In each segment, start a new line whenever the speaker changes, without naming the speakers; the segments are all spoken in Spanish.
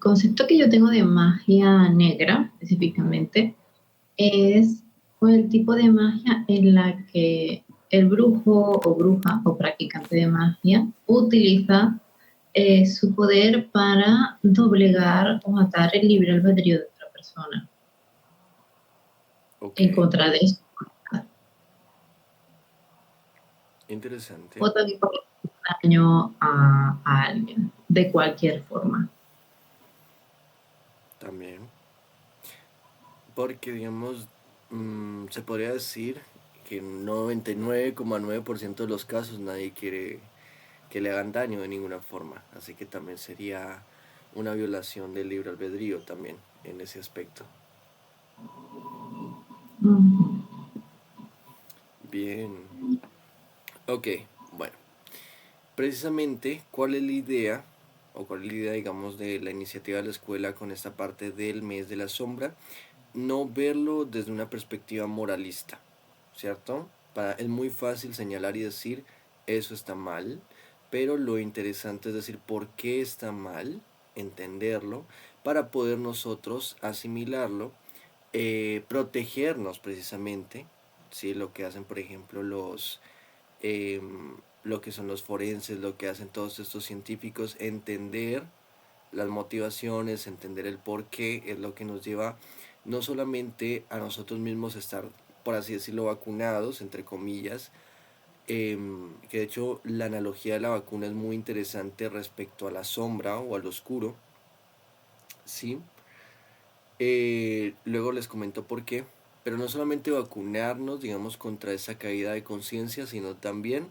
concepto que yo tengo de magia negra, específicamente, es el tipo de magia en la que el brujo o bruja o practicante de magia utiliza su poder para doblegar o matar el libre albedrío de otra persona
Ok,
en contra de eso.
interesante.
O también por daño a alguien, de cualquier forma.
También. Porque, digamos, se podría decir que en 99,9% de los casos nadie quiere que le hagan daño de ninguna forma. Así que también sería una violación del libre albedrío también en ese aspecto.
Ujú.
Bien. Ok, bueno. Precisamente, ¿cuál es la idea? O cuál es la idea, digamos, de la iniciativa de la escuela con esta parte del mes de la sombra. No verlo desde una perspectiva moralista, ¿cierto? Es muy fácil señalar y decir, eso está mal, pero lo interesante es decir, ¿por qué está mal? Entenderlo, para poder nosotros asimilarlo, protegernos precisamente, ¿sí? Lo que hacen, por ejemplo, eh, lo que son los forenses, lo que hacen todos estos científicos, entender las motivaciones, entender el por qué es lo que nos lleva no solamente a nosotros mismos estar, por así decirlo, vacunados, entre comillas, que de hecho la analogía de la vacuna es muy interesante respecto a la sombra o al oscuro, ¿sí? Luego les comento por qué, pero no solamente vacunarnos, digamos, contra esa caída de conciencia, sino también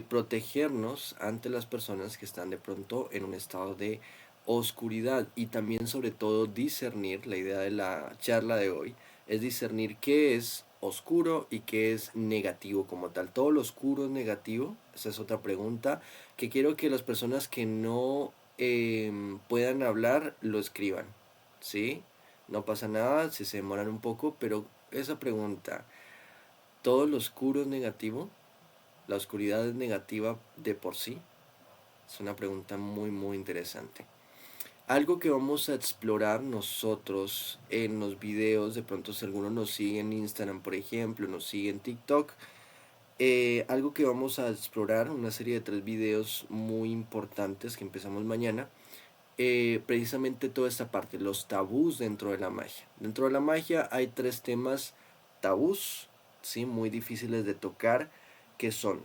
protegernos ante las personas que están de pronto en un estado de oscuridad y también sobre todo discernir, la idea de la charla de hoy es discernir qué es oscuro y qué es negativo como tal. ¿Todo lo oscuro es negativo? Esa es otra pregunta que quiero que las personas que no puedan hablar lo escriban, ¿sí? No pasa nada si se demoran un poco, pero esa pregunta, ¿todo lo oscuro es negativo? ¿La oscuridad es negativa de por sí? Es una pregunta muy muy interesante. Algo que vamos a explorar nosotros en los videos, de pronto si alguno nos sigue en Instagram, por ejemplo, nos sigue en TikTok, algo que vamos a explorar, una serie de 3 videos muy importantes que empezamos mañana, precisamente toda esta parte, los tabús dentro de la magia. Dentro de la magia hay 3 temas tabús, ¿sí? Muy difíciles de tocar, que son,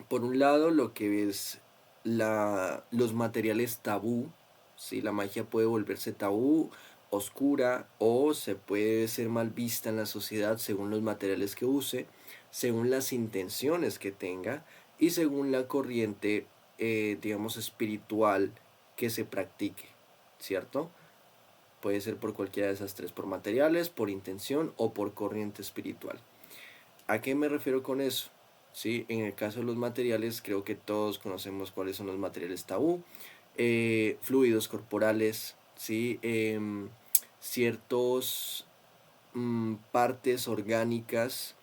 por un lado, lo que es los materiales tabú, ¿sí? La magia puede volverse tabú, oscura, o se puede ser mal vista en la sociedad según los materiales que use, según las intenciones que tenga y según la corriente, digamos, espiritual que se practique, ¿cierto? Puede ser por cualquiera de esas 3, por materiales, por intención o por corriente espiritual. ¿A qué me refiero con eso? ¿Sí? En el caso de los materiales, creo que todos conocemos cuáles son los materiales tabú. Fluidos corporales, ¿sí? Ciertos partes orgánicas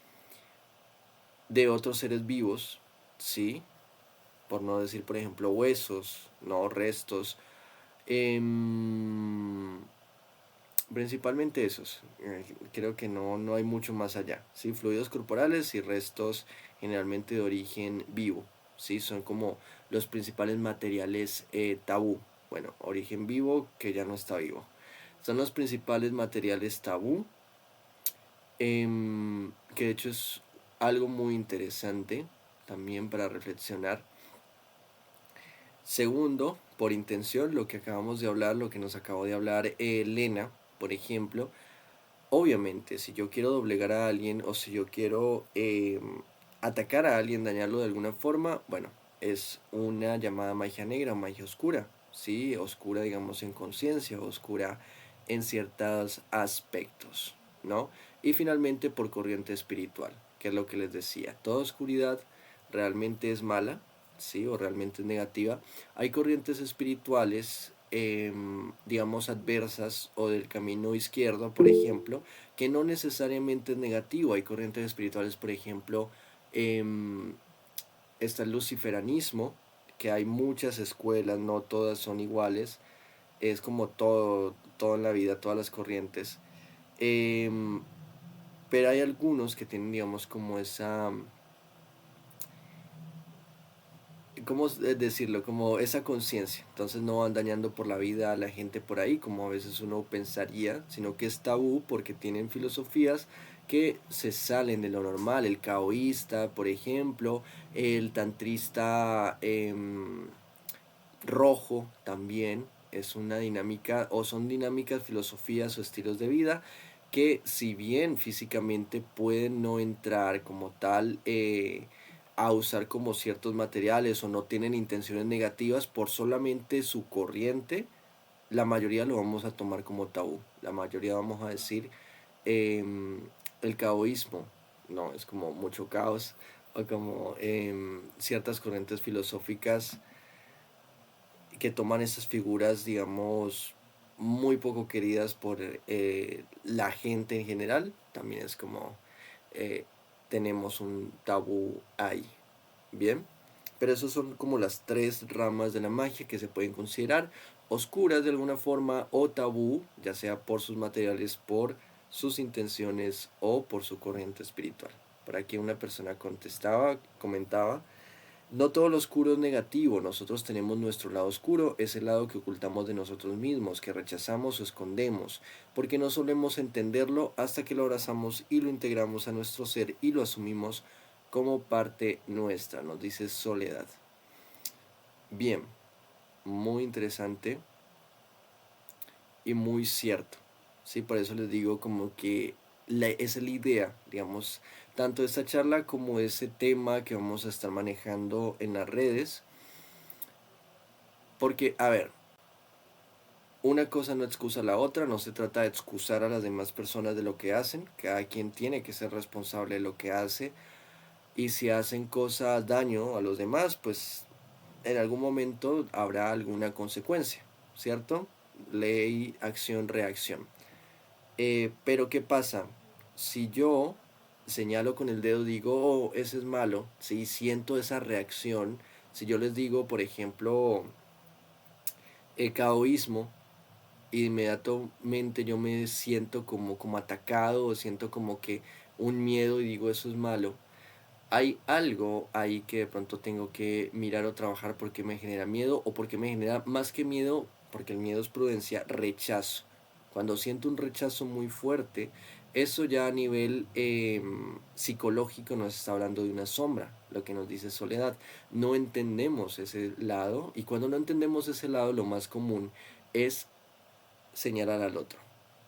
de otros seres vivos, ¿sí? Por no decir, por ejemplo, huesos, no restos. Em, Principalmente esos. Creo que no hay mucho más allá. ¿Sí? Fluidos corporales y restos generalmente de origen vivo. ¿Sí? Son como los principales materiales tabú. Bueno, origen vivo que ya no está vivo. Son los principales materiales tabú. Que de hecho es algo muy interesante también para reflexionar. Segundo, por intención, lo que acabamos de hablar, lo que nos acabó de hablar Elena, por ejemplo. Obviamente, si yo quiero doblegar a alguien o si yo quiero atacar a alguien, dañarlo de alguna forma, bueno, es una llamada magia negra o magia oscura, ¿sí? Oscura, digamos, en conciencia, oscura en ciertos aspectos, ¿no? Y finalmente por corriente espiritual, que es lo que les decía, toda oscuridad realmente es mala, ¿sí? O realmente es negativa. Hay corrientes espirituales, digamos, adversas o del camino izquierdo, por ejemplo, que no necesariamente es negativo. Hay corrientes espirituales, por ejemplo, está el luciferanismo, que hay muchas escuelas, no todas son iguales, es como todo, todo en la vida, todas las corrientes. Em, pero hay algunos que tienen, digamos, como esa, ¿cómo decirlo? Como esa conciencia. Entonces no van dañando por la vida a la gente por ahí, como a veces uno pensaría, sino que es tabú porque tienen filosofías que se salen de lo normal. El caoísta, por ejemplo, el tantrista rojo también es una dinámica, o son dinámicas, filosofías o estilos de vida que si bien físicamente pueden no entrar como tal a usar como ciertos materiales o no tienen intenciones negativas por solamente su corriente, la mayoría lo vamos a tomar como tabú. La mayoría vamos a decir em, el caoísmo, no, es como mucho caos, o como ciertas corrientes filosóficas que toman esas figuras, digamos, muy poco queridas por la gente en general, también es como eh, tenemos un tabú ahí, ¿bien? Pero esas son como las tres ramas de la magia que se pueden considerar oscuras de alguna forma o tabú, ya sea por sus materiales, por sus intenciones o por su corriente espiritual. Por aquí una persona comentaba, no todo lo oscuro es negativo, nosotros tenemos nuestro lado oscuro, ese lado que ocultamos de nosotros mismos, que rechazamos o escondemos, porque no solemos entenderlo hasta que lo abrazamos y lo integramos a nuestro ser y lo asumimos como parte nuestra, nos dice Soledad. Bien, muy interesante y muy cierto, ¿sí? Por eso les digo como que esa es la idea, digamos, tanto esta charla como ese tema que vamos a estar manejando en las redes. Porque, a ver, una cosa no excusa la otra, no se trata de excusar a las demás personas de lo que hacen, cada quien tiene que ser responsable de lo que hace, y si hacen cosas daño a los demás, pues en algún momento habrá alguna consecuencia, ¿cierto? Ley, acción, reacción. Pero ¿qué pasa? Si yo señalo con el dedo, digo, oh, ese es malo, si siento esa reacción, si yo les digo, por ejemplo, caoísmo, inmediatamente yo me siento como atacado o siento como que un miedo y digo eso es malo. Hay algo ahí que de pronto tengo que mirar o trabajar porque me genera miedo o porque me genera más que miedo, porque el miedo es prudencia, rechazo. Cuando siento un rechazo muy fuerte, eso ya a nivel psicológico nos está hablando de una sombra, lo que nos dice Soledad. No entendemos ese lado y cuando no entendemos ese lado lo más común es señalar al otro,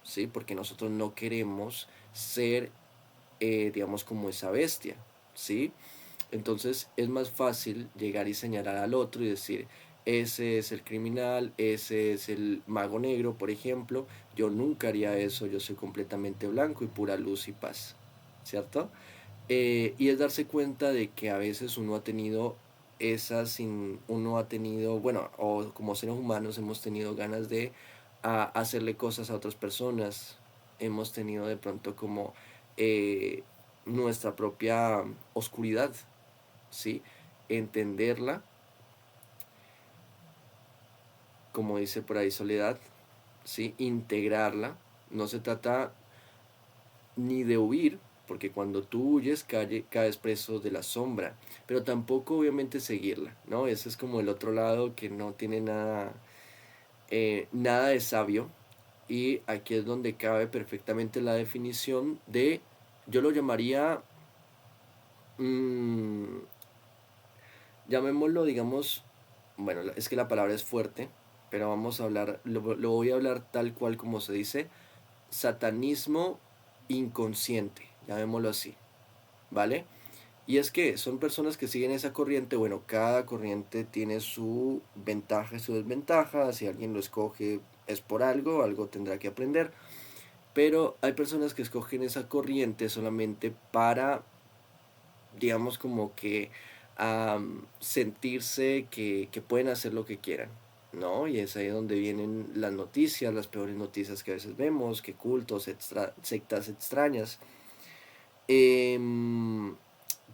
¿sí? Porque nosotros no queremos ser, digamos, como esa bestia, ¿sí? Entonces es más fácil llegar y señalar al otro y decir, ese es el criminal, ese es el mago negro, por ejemplo, yo nunca haría eso, yo soy completamente blanco y pura luz y paz, ¿cierto? Y es darse cuenta de que a veces uno ha tenido uno ha tenido, bueno, o como seres humanos hemos tenido ganas de hacerle cosas a otras personas, hemos tenido de pronto como eh, nuestra propia oscuridad, ¿sí? Entenderla, como dice por ahí Soledad, ¿sí? Integrarla, no se trata ni de huir, porque cuando tú huyes caes preso de la sombra, pero tampoco obviamente seguirla, ¿no? Ese es como el otro lado que no tiene nada, nada de sabio, y aquí es donde cabe perfectamente la definición de, yo lo llamaría, mmm, llamémoslo, digamos, bueno, es que la palabra es fuerte, pero vamos a hablar, lo voy a hablar tal cual como se dice, satanismo inconsciente, llamémoslo así, ¿vale? Y es que son personas que siguen esa corriente, bueno, cada corriente tiene su ventaja y su desventaja, si alguien lo escoge es por algo, algo tendrá que aprender, pero hay personas que escogen esa corriente solamente para, digamos, como que sentirse que pueden hacer lo que quieran, ¿no? Y es ahí donde vienen las noticias, las peores noticias que a veces vemos, que cultos, sectas extrañas. Em,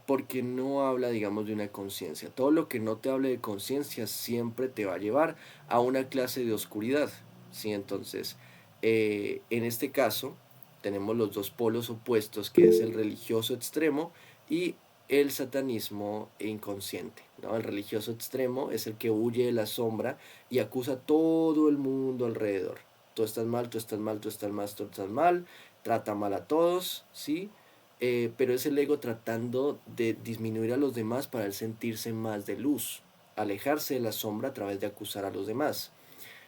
Porque no habla, digamos, de una conciencia. Todo lo que no te hable de conciencia siempre te va a llevar a una clase de oscuridad. ¿sí? Entonces, en este caso, tenemos los dos polos opuestos, que es el religioso extremo y el satanismo inconsciente, ¿no? El religioso extremo es el que huye de la sombra y acusa a todo el mundo alrededor. Tú estás mal, tú estás mal, tú estás mal, tú estás mal, trata mal a todos, ¿sí? Pero es el ego tratando de disminuir a los demás para él sentirse más de luz, alejarse de la sombra a través de acusar a los demás.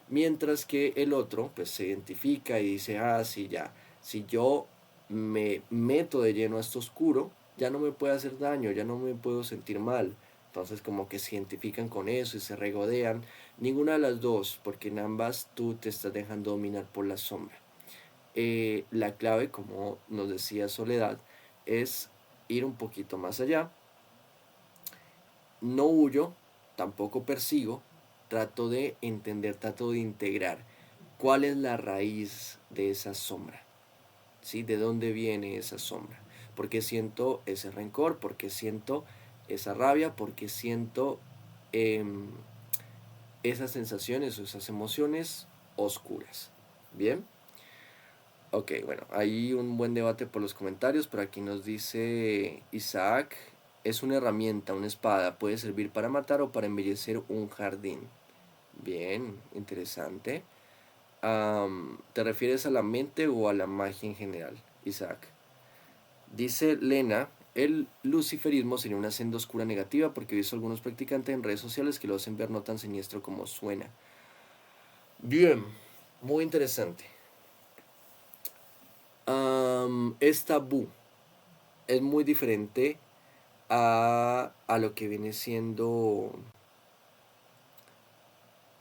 Mientras que el otro pues se identifica y dice, ah, sí, ya, si yo me meto de lleno a esto oscuro, ya no me puede hacer daño, ya no me puedo sentir mal. Entonces como que se identifican con eso y se regodean. Ninguna de las dos, porque en ambas tú te estás dejando dominar por la sombra. La clave, como nos decía Soledad, es ir un poquito más allá. No huyo, tampoco persigo, trato de entender, trato de integrar cuál es la raíz de esa sombra, ¿sí? ¿De dónde viene esa sombra? ¿Por qué siento ese rencor? ¿Por qué siento esa rabia? ¿Por qué siento eh, esas sensaciones o esas emociones oscuras? ¿Bien? Ok, bueno, hay un buen debate por los comentarios, pero aquí nos dice Isaac, es una herramienta, una espada, puede servir para matar o para embellecer un jardín. Bien, interesante. ¿Te refieres a la mente o a la magia en general, Isaac? Dice Lena, el luciferismo sería una senda oscura negativa porque he visto algunos practicantes en redes sociales que lo hacen ver no tan siniestro como suena. Bien, muy interesante. Es tabú, es muy diferente a lo que viene siendo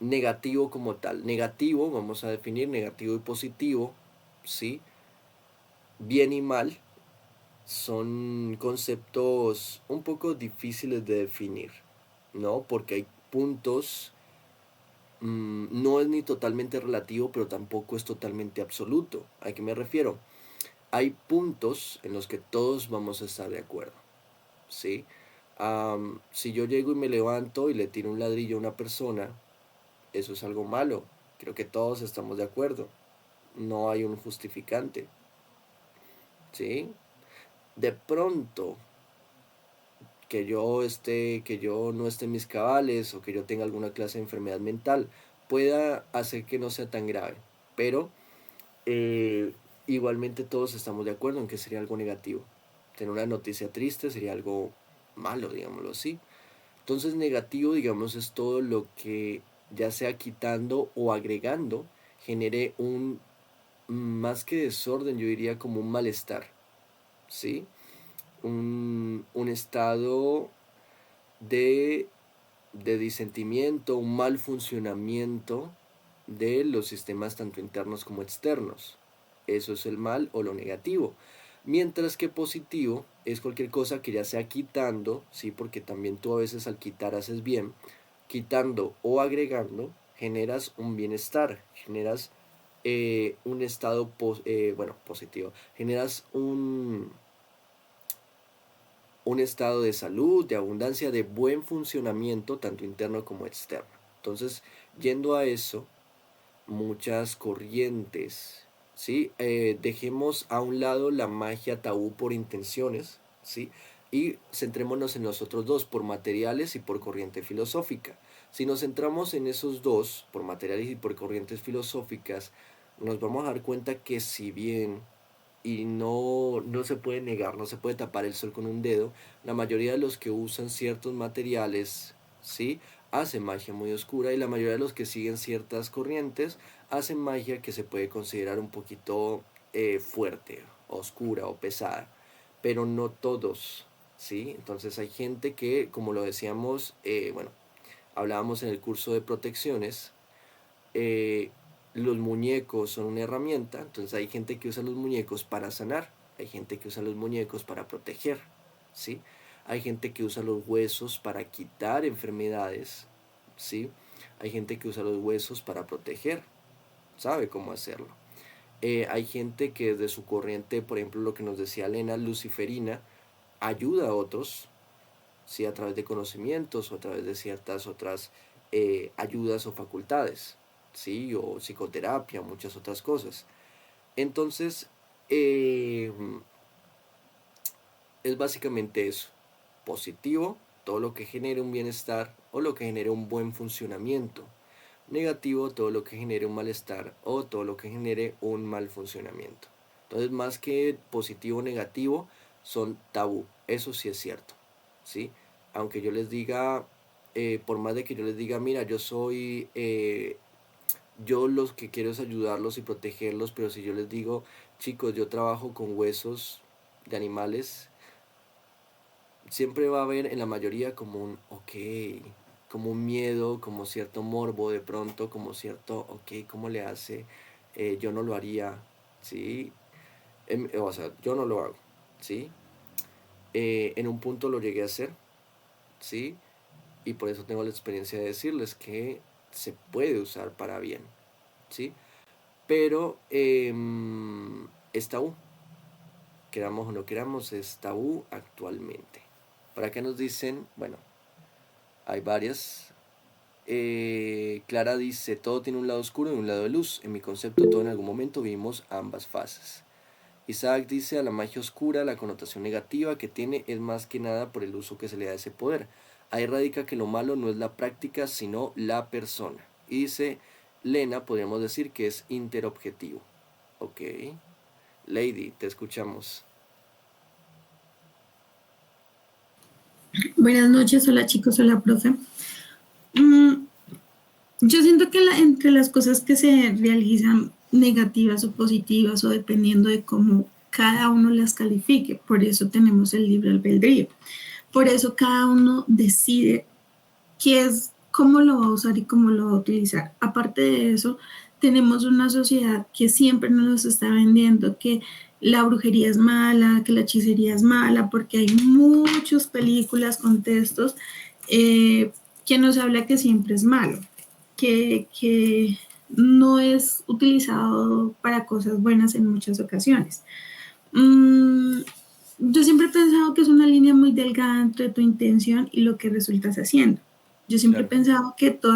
negativo como tal. Negativo, vamos a definir negativo y positivo, ¿sí? Bien y mal son conceptos un poco difíciles de definir, ¿no? Porque hay puntos, no es ni totalmente relativo, pero tampoco es totalmente absoluto. ¿A qué me refiero? Hay puntos en los que todos vamos a estar de acuerdo, ¿sí? Si yo llego y me levanto y le tiro un ladrillo a una persona, eso es algo malo. Creo que todos estamos de acuerdo. No hay un justificante, ¿sí? De pronto, que yo no esté en mis cabales o que yo tenga alguna clase de enfermedad mental, pueda hacer que no sea tan grave. Pero eh, igualmente todos estamos de acuerdo en que sería algo negativo. Tener una noticia triste sería algo malo, digámoslo así. Entonces negativo, digamos, es todo lo que ya sea quitando o agregando genere un, más que desorden, yo diría como un malestar, ¿sí? Un estado de, de disentimiento, un mal funcionamiento de los sistemas tanto internos como externos. Eso es el mal o lo negativo. Mientras que positivo es cualquier cosa que ya sea quitando, ¿sí? Porque también tú a veces al quitar haces bien, quitando o agregando generas un bienestar, generas un estado bueno, positivo, generas un estado de salud, de abundancia, de buen funcionamiento, tanto interno como externo. Entonces, yendo a eso, muchas corrientes, ¿sí? Dejemos a un lado la magia tabú por intenciones, ¿sí? Y centrémonos en los otros dos, por materiales y por corriente filosófica. Si nos centramos en esos dos, por materiales y por corrientes filosóficas, nos vamos a dar cuenta que si bien y no se puede negar, no se puede tapar el sol con un dedo, la mayoría de los que usan ciertos materiales, ¿sí? Hacen magia muy oscura y la mayoría de los que siguen ciertas corrientes hacen magia que se puede considerar un poquito fuerte, oscura o pesada, pero no todos, ¿sí? Entonces hay gente que, como lo decíamos, bueno, hablábamos en el curso de protecciones, eh, los muñecos son una herramienta, entonces hay gente que usa los muñecos para sanar, hay gente que usa los muñecos para proteger, ¿sí? Hay gente que usa los huesos para quitar enfermedades, ¿sí? Hay gente que usa los huesos para proteger, sabe cómo hacerlo. Hay gente que desde su corriente, por ejemplo, lo que nos decía Elena, luciferina, ayuda a otros, ¿sí? A través de conocimientos o a través de ciertas otras ayudas o facultades, ¿sí? O psicoterapia, muchas otras cosas. Entonces, eh, es básicamente eso. Positivo, todo lo que genere un bienestar o lo que genere un buen funcionamiento. Negativo, todo lo que genere un malestar o todo lo que genere un mal funcionamiento. Entonces, más que positivo o negativo, son tabú. Eso sí es cierto, ¿sí? Aunque yo les diga, por más de que yo les diga, mira, yo los que quiero es ayudarlos y protegerlos, pero si yo les digo, chicos, yo trabajo con huesos de animales, siempre va a haber en la mayoría como un, ok, como un miedo, como cierto morbo de pronto, como cierto, ok, ¿cómo le hace? Yo no lo haría, ¿sí? O sea, yo no lo hago, ¿sí? En un punto lo llegué a hacer, ¿sí? Y por eso tengo la experiencia de decirles que se puede usar para bien, ¿sí? Pero es tabú, queramos o no queramos, es tabú actualmente. ¿Para qué nos dicen? Bueno, hay varias. Clara dice, todo tiene un lado oscuro y un lado de luz. En mi concepto, todo en algún momento vimos ambas fases. Isaac dice, a la magia oscura, la connotación negativa que tiene es más que nada por el uso que se le da a ese poder. Ahí radica que lo malo no es la práctica, sino la persona. Y dice, Lena, podríamos decir que es interobjetivo. Ok. Lady, te escuchamos.
Buenas noches, hola chicos, hola profe. Mm, yo siento que entre las cosas que se realizan negativas o positivas o dependiendo de cómo cada uno las califique, por eso tenemos el libre albedrío. Por
Claro,
eso cada uno decide qué es, cómo lo va a usar y cómo lo va a utilizar. Aparte de eso, tenemos una sociedad que siempre nos está vendiendo que la brujería es mala, que la hechicería es mala, porque hay muchas películas con textos que nos habla que siempre es malo, que no es utilizado para cosas buenas en muchas ocasiones. Mm, yo siempre he pensado que es una línea muy delgada entre tu intención y lo que resultas haciendo. Yo siempre he
claro,
pensado que todo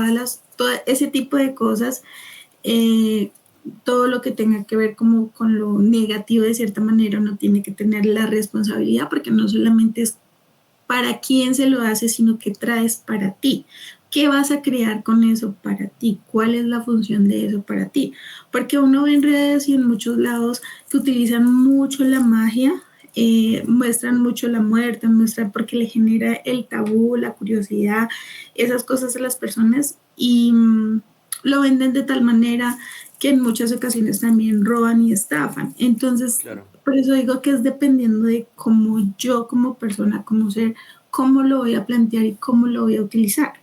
ese tipo de cosas, eh, todo lo que tenga que ver como con lo negativo de cierta manera, uno tiene que tener la responsabilidad porque no solamente es para quién se lo hace, sino qué traes para ti. ¿Qué vas a crear con eso para ti? ¿Cuál es la función de eso para ti? Porque uno ve en redes y en muchos lados que utilizan mucho la magia, muestran mucho la muerte, muestran porque le genera el tabú, la curiosidad, esas cosas a las personas y lo venden de tal manera que en muchas ocasiones también roban y estafan. Entonces,
claro,
por eso digo que es dependiendo de cómo yo como persona, como ser, cómo lo voy a plantear y cómo lo voy a utilizar.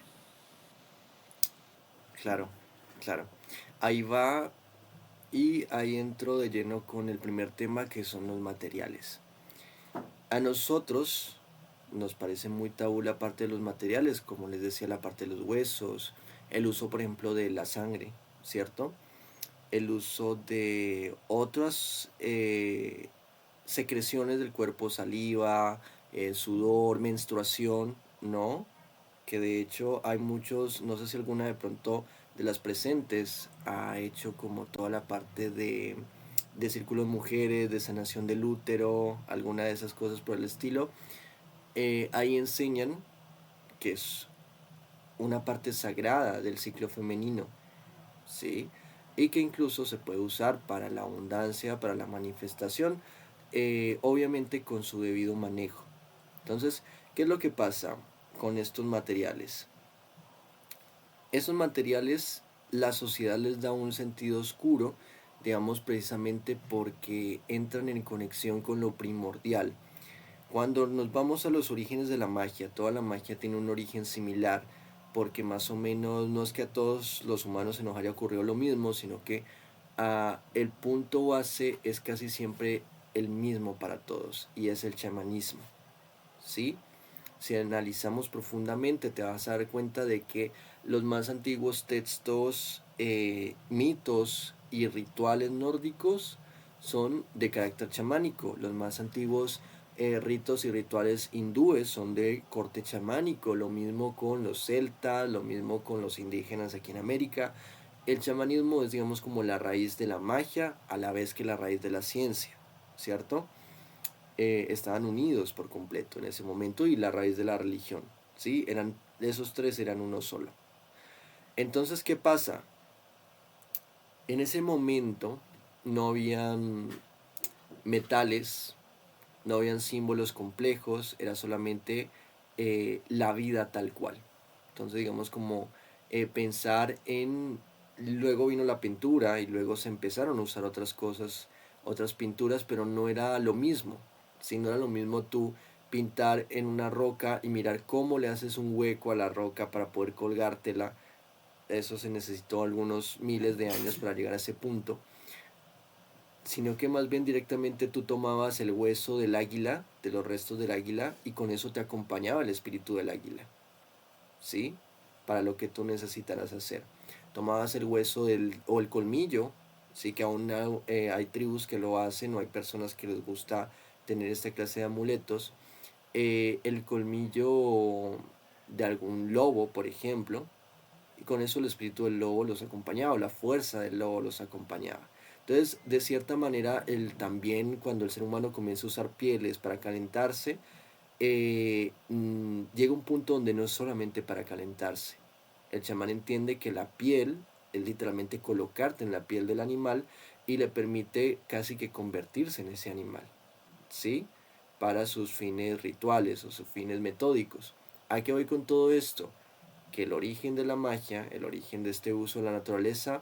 claro, claro. Ahí va y ahí entro de lleno con el primer tema que son los materiales. A nosotros nos parece muy tabú la parte de los materiales, como les decía, la parte de los huesos, el uso, por ejemplo, de la sangre, ¿cierto? El uso de otras secreciones del cuerpo, saliva, sudor, menstruación, ¿no? Que de hecho hay muchos, no sé si alguna de pronto de las presentes ha hecho como toda la parte de círculos mujeres, de sanación del útero, alguna de esas cosas por el estilo. Ahí enseñan que es una parte sagrada del ciclo femenino, ¿sí? Y que incluso se puede usar para la abundancia, para la manifestación, obviamente con su debido manejo. Entonces, ¿qué es lo que pasa con estos materiales? Esos materiales la sociedad les da un sentido oscuro, digamos precisamente porque entran en conexión con lo primordial. Cuando nos vamos a los orígenes de la magia, toda la magia tiene un origen similar, porque más o menos no es que a todos los humanos se nos haya ocurrido lo mismo, sino que el punto base es casi siempre el mismo para todos, y es el chamanismo, ¿sí? Si analizamos profundamente, te vas a dar cuenta de que los más antiguos textos, mitos y rituales nórdicos son de carácter chamánico. Los más antiguos ritos y rituales hindúes son de corte chamánico. Lo mismo con los celtas, lo mismo con los indígenas aquí en América. el chamanismo es, digamos, como la raíz de la magia a la vez que la raíz de la ciencia, ¿cierto? Estaban unidos por completo en ese momento, y la raíz de la religión, ¿sí? Esos tres eran uno solo. Entonces, ¿qué pasa? En ese momento no habían metales, no habían símbolos complejos, era solamente la vida tal cual. Entonces, digamos, como pensar en... Luego vino la pintura y luego se empezaron a usar otras cosas, otras pinturas, pero no era lo mismo. Si no era lo mismo tú pintar en una roca y mirar cómo le haces un hueco a la roca para poder colgártela. Eso se necesitó algunos miles de años para llegar a ese punto, sino que más bien directamente tú tomabas el hueso del águila, de los restos del águila, y con eso te acompañaba el espíritu del águila, ¿sí? Para lo que tú necesitaras hacer. Tomabas el hueso o el colmillo, sí, que aún hay tribus que lo hacen, o hay personas que les gusta tener esta clase de amuletos. El colmillo de algún lobo, por ejemplo, y con eso el espíritu del lobo los acompañaba, o la fuerza del lobo los acompañaba. Entonces, de cierta manera, también cuando el ser humano comienza a usar pieles para calentarse, llega un punto donde no es solamente para calentarse. El chamán entiende que la piel es literalmente colocarte en la piel del animal y le permite casi que convertirse en ese animal, ¿sí? Para sus fines rituales o sus fines metódicos. ¿A qué voy con todo esto? Que el origen de la magia, el origen de este uso de la naturaleza,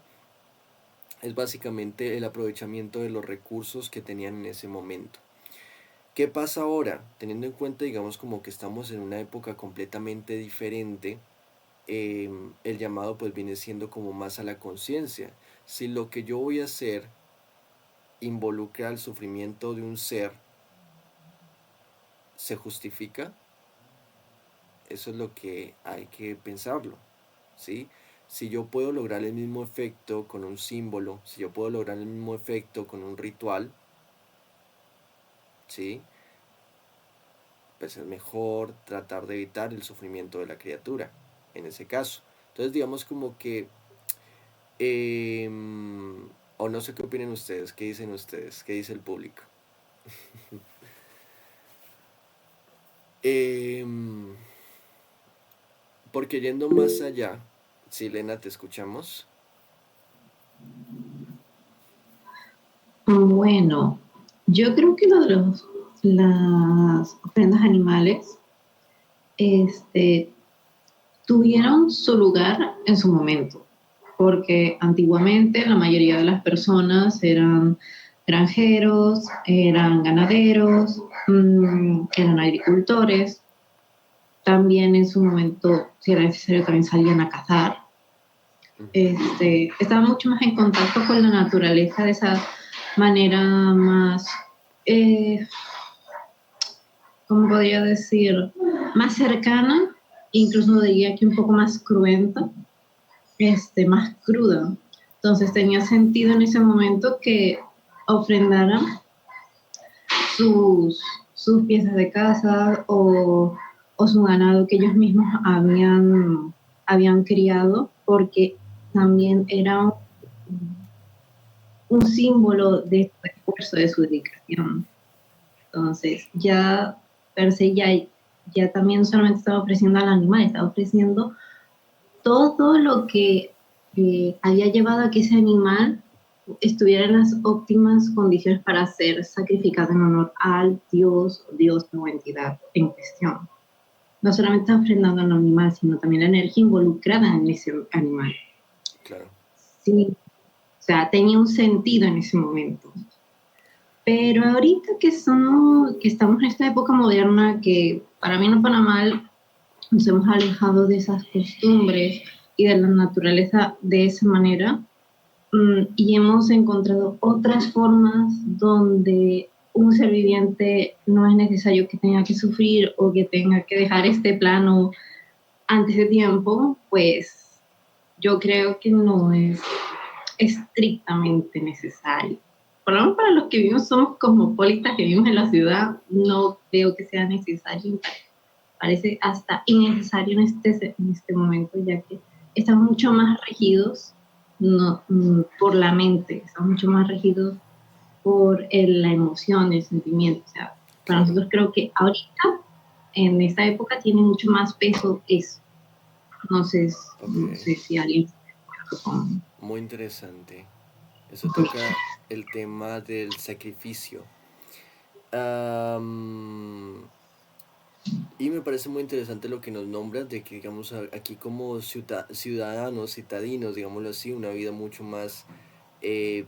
es básicamente el aprovechamiento de los recursos que tenían en ese momento. ¿Qué pasa ahora? Teniendo en cuenta, digamos, como que estamos en una época completamente diferente, el llamado pues viene siendo como más a la conciencia. Si lo que yo voy a hacer involucra el sufrimiento de un ser, ¿se justifica? Eso es lo que hay que pensarlo, ¿sí? Si yo puedo lograr el mismo efecto con un símbolo, si yo puedo lograr el mismo efecto con un ritual, ¿sí? Pues es mejor tratar de evitar el sufrimiento de la criatura, en ese caso. Entonces, digamos como que, eh, o no sé qué opinen ustedes, qué dicen ustedes, qué dice el público. Eh, porque yendo más allá, si Lena, te escuchamos.
Bueno, yo creo que lo de las ofrendas animales este, tuvieron su lugar en su momento, porque antiguamente la mayoría de las personas eran granjeros, eran ganaderos, eran agricultores. También en su momento, si era necesario, también salían a cazar. Estaban mucho más en contacto con la naturaleza de esa manera más, eh, ¿cómo podría decir? Más cercana, incluso diría que un poco más cruenta, más cruda. Entonces tenía sentido en ese momento que ofrendaran sus, sus piezas de caza o su ganado que ellos mismos habían criado, porque también era un símbolo de su esfuerzo, de su dedicación. Entonces, ya per se, ya también solamente estaba ofreciendo al animal, estaba ofreciendo todo lo que había llevado a que ese animal estuviera en las óptimas condiciones para ser sacrificado en honor al Dios o entidad en cuestión. No solamente está ofrendando al animal, sino también la energía involucrada en ese animal.
Claro.
Sí, o sea, tenía un sentido en ese momento. Pero ahorita que estamos en esta época moderna, que para bien o para mal, nos hemos alejado de esas costumbres y de la naturaleza de esa manera, y hemos encontrado otras formas donde un ser viviente no es necesario que tenga que sufrir o que tenga que dejar este plano antes de tiempo, pues yo creo que no es estrictamente necesario. Por lo menos para los que vivimos, somos cosmopolitas, que vivimos en la ciudad, no veo que sea necesario. Parece hasta innecesario en este momento, ya que estamos mucho más regidos no, por la mente, estamos mucho más regidos por la emoción, el sentimiento. O sea, para
Claro.
nosotros creo que ahorita, en esta época, tiene mucho más peso eso. No sé,
Ok,
no sé si alguien está de acuerdo con...
muy interesante. Eso toca el tema del sacrificio. Am, y me parece muy interesante lo que nos nombras de que, digamos, aquí como ciudadanos, citadinos, digámoslo así, una vida mucho más, eh,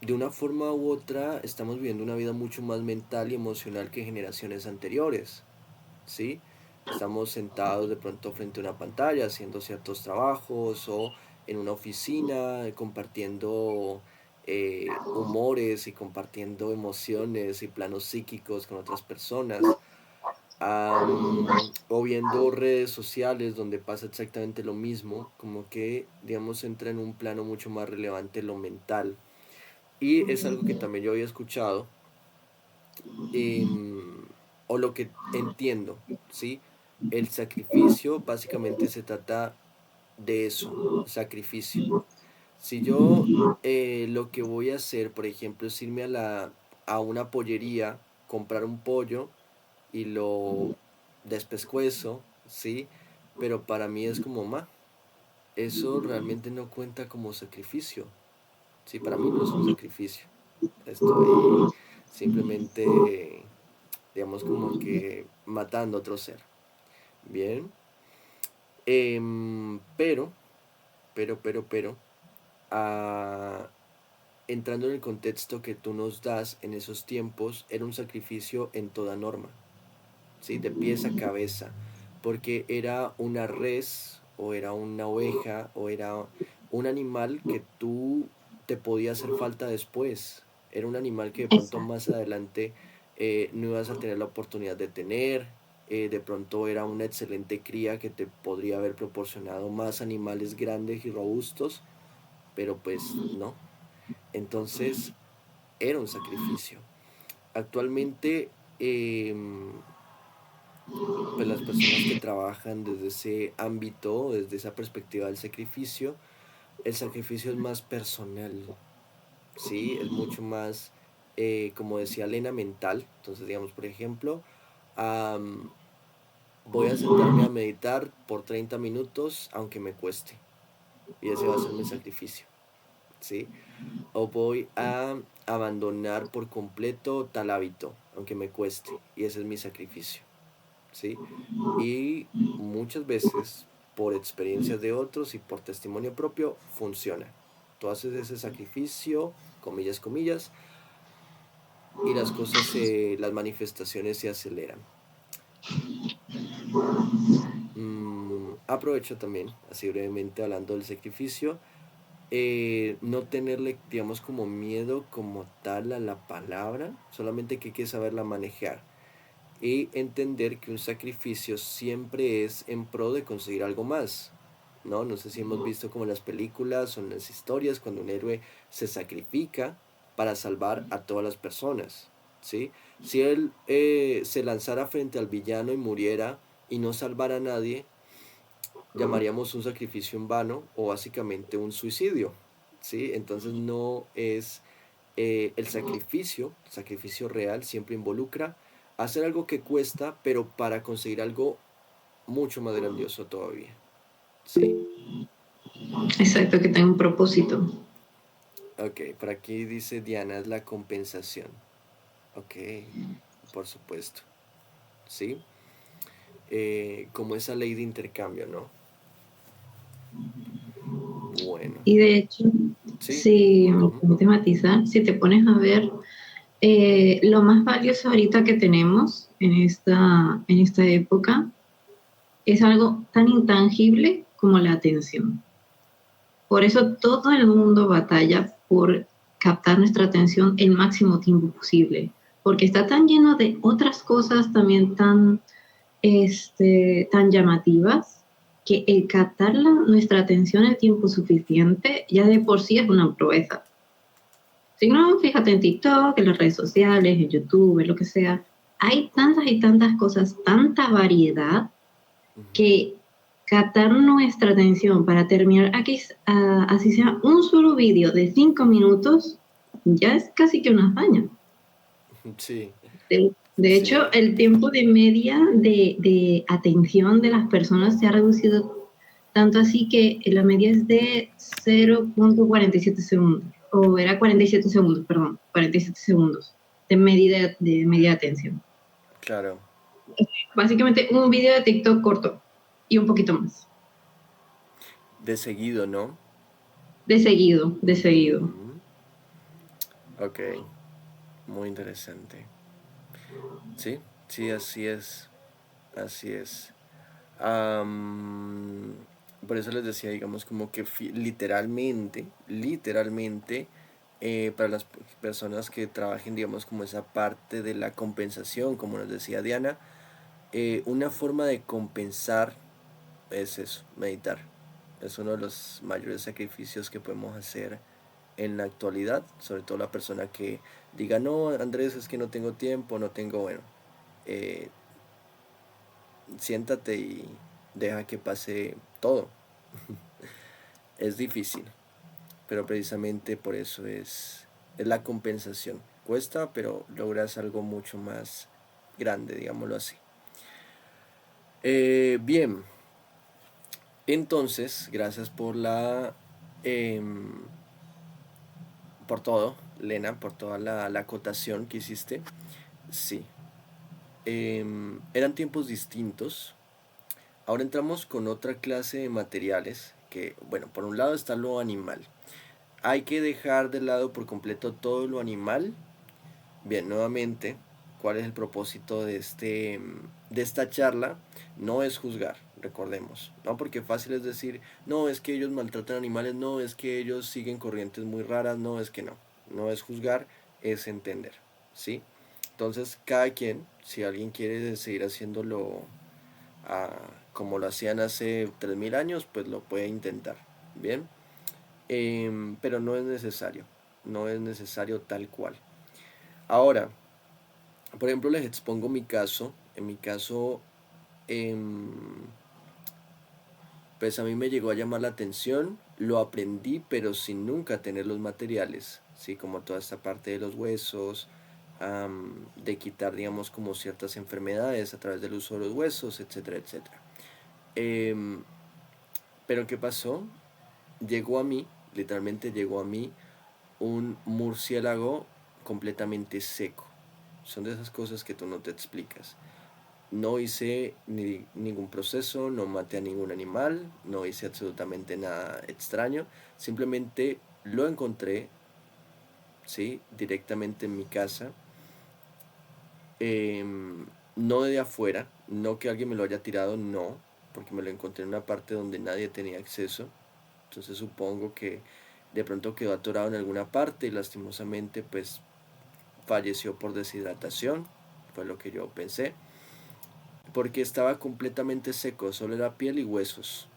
de una forma u otra, estamos viviendo una vida mucho más mental y emocional que generaciones anteriores, ¿sí? Estamos sentados de pronto frente a una pantalla haciendo ciertos trabajos o en una oficina compartiendo humores y compartiendo emociones y planos psíquicos con otras personas, o viendo redes sociales donde pasa exactamente lo mismo, como que, digamos, entra en un plano mucho más relevante lo mental. Y es algo que también yo había escuchado, em, o lo que entiendo, ¿sí? El sacrificio básicamente se trata de eso, sacrificio. Si yo lo que voy a hacer, por ejemplo, es irme a una pollería, comprar un pollo y lo despescuezo, ¿sí? Pero para mí es como, eso realmente no cuenta como sacrificio, ¿sí? Para mí no es un sacrificio. Estoy simplemente, digamos, como que matando a otro ser. Bien. Pero, pero, ah, entrando en el contexto que tú nos das en esos tiempos, era un sacrificio en toda norma, ¿sí? De pies a cabeza, porque era una res o era una oveja o era un animal que tú te podía hacer falta después. Era un animal que de pronto
Exacto.
más adelante no ibas a tener la oportunidad de tener. De pronto era una excelente cría que te podría haber proporcionado más animales grandes y robustos, pero pues no. Entonces era un sacrificio. Actualmente, pues las personas que trabajan desde ese ámbito, desde esa perspectiva del sacrificio, el sacrificio es más personal, ¿sí? Es mucho más, como decía Elena, mental. Entonces, digamos, por ejemplo, am, voy a sentarme a meditar por 30 minutos, aunque me cueste, y ese va a ser mi sacrificio, ¿sí? O voy a abandonar por completo tal hábito, aunque me cueste, y ese es mi sacrificio, ¿sí? Y muchas veces, por experiencias de otros y por testimonio propio, funciona. Tú haces ese sacrificio, comillas, comillas, y las cosas las manifestaciones se aceleran. Aprovecho también, así brevemente hablando del sacrificio, no tenerle, digamos, como miedo como tal a la palabra, solamente que hay que saberla manejar y entender que un sacrificio siempre es en pro de conseguir algo más, ¿no? No sé si hemos visto como en las películas o en las historias cuando un héroe se sacrifica para salvar a todas las personas, ¿sí? Si él se lanzara frente al villano y muriera y no salvara a nadie, llamaríamos un sacrificio en vano o básicamente un suicidio, ¿sí? Entonces no es el sacrificio real siempre involucra hacer algo que cuesta, pero para conseguir algo mucho más grandioso todavía, ¿sí?
Exacto, que tenga un propósito.
Ok, por aquí dice Diana, es la compensación. Ok, por supuesto, ¿sí? Como esa ley de intercambio, ¿no? Bueno,
Y de hecho,
¿sí?
si me
Ujú.
permites matizar, si te pones a ver, lo más valioso ahorita que tenemos en esta época es algo tan intangible como la atención. Por eso todo el mundo batalla por captar nuestra atención el máximo tiempo posible, porque está tan lleno de otras cosas también tan llamativas que el captar nuestra atención el tiempo suficiente ya de por sí es una proeza. Si no, fíjate en TikTok, en las redes sociales, en YouTube, en lo que sea. Hay tantas y tantas cosas, tanta variedad
Ujú.
que captar nuestra atención para terminar aquí, así sea un solo vídeo de 5 minutos, ya es casi que una hazaña.
Sí,
De
sí,
hecho, el tiempo de media de atención de las personas se ha reducido tanto así que la media es de 0,47 segundos, o era 47 segundos, perdón, 47 segundos de media atención.
claro.
Básicamente un vídeo de TikTok corto y un poquito más,
De seguido, ¿no?
de seguido.
Ujú. Ok, muy interesante. Sí, sí, así es, así es. Am, por eso les decía, digamos, como que literalmente, para las personas que trabajen, digamos, como esa parte de la compensación, como nos decía Diana, una forma de compensar es eso, meditar. Es uno de los mayores sacrificios que podemos hacer en la actualidad, sobre todo la persona que diga, no, Andrés, es que no tengo tiempo, no tengo, bueno, eh, siéntate y deja que pase todo. Es difícil, pero precisamente por eso es la compensación. Cuesta, pero logras algo mucho más grande, digámoslo así. Bien, entonces, gracias por em, por todo, Lena, por toda la acotación que hiciste. Sí, eran tiempos distintos. Ahora entramos con otra clase de materiales que, bueno, por un lado está lo animal. Hay que dejar de lado por completo todo lo animal. Bien, nuevamente, ¿cuál es el propósito de esta charla? No es juzgar, recordemos, ¿no? Porque fácil es decir, no, es que ellos maltratan animales, no, es que ellos siguen corrientes muy raras, no, es que no. No es juzgar, es entender, ¿sí? Entonces, cada quien, si alguien quiere seguir haciéndolo ah, como lo hacían hace 3000 años, pues lo puede intentar, ¿bien? Pero no es necesario, no es necesario tal cual. Ahora, por ejemplo, les expongo mi caso. En mi caso, em, pues a mí me llegó a llamar la atención, lo aprendí, pero sin nunca tener los materiales, ¿sí? Como toda esta parte de los huesos, de quitar, digamos, como ciertas enfermedades a través del uso de los huesos, etcétera, etcétera. Em, pero ¿qué pasó? Llegó a mí, literalmente llegó a mí, un murciélago completamente seco. Son de esas cosas que tú no te explicas. No hice ningún proceso, no maté a ningún animal, no hice absolutamente nada extraño. Simplemente lo encontré, ¿sí? Directamente en mi casa. No de afuera, no que alguien me lo haya tirado, no, porque me lo encontré en una parte donde nadie tenía acceso. Entonces supongo que de pronto quedó atorado en alguna parte y lastimosamente pues falleció por deshidratación, fue lo que yo pensé, porque estaba completamente seco, solo era piel y huesos,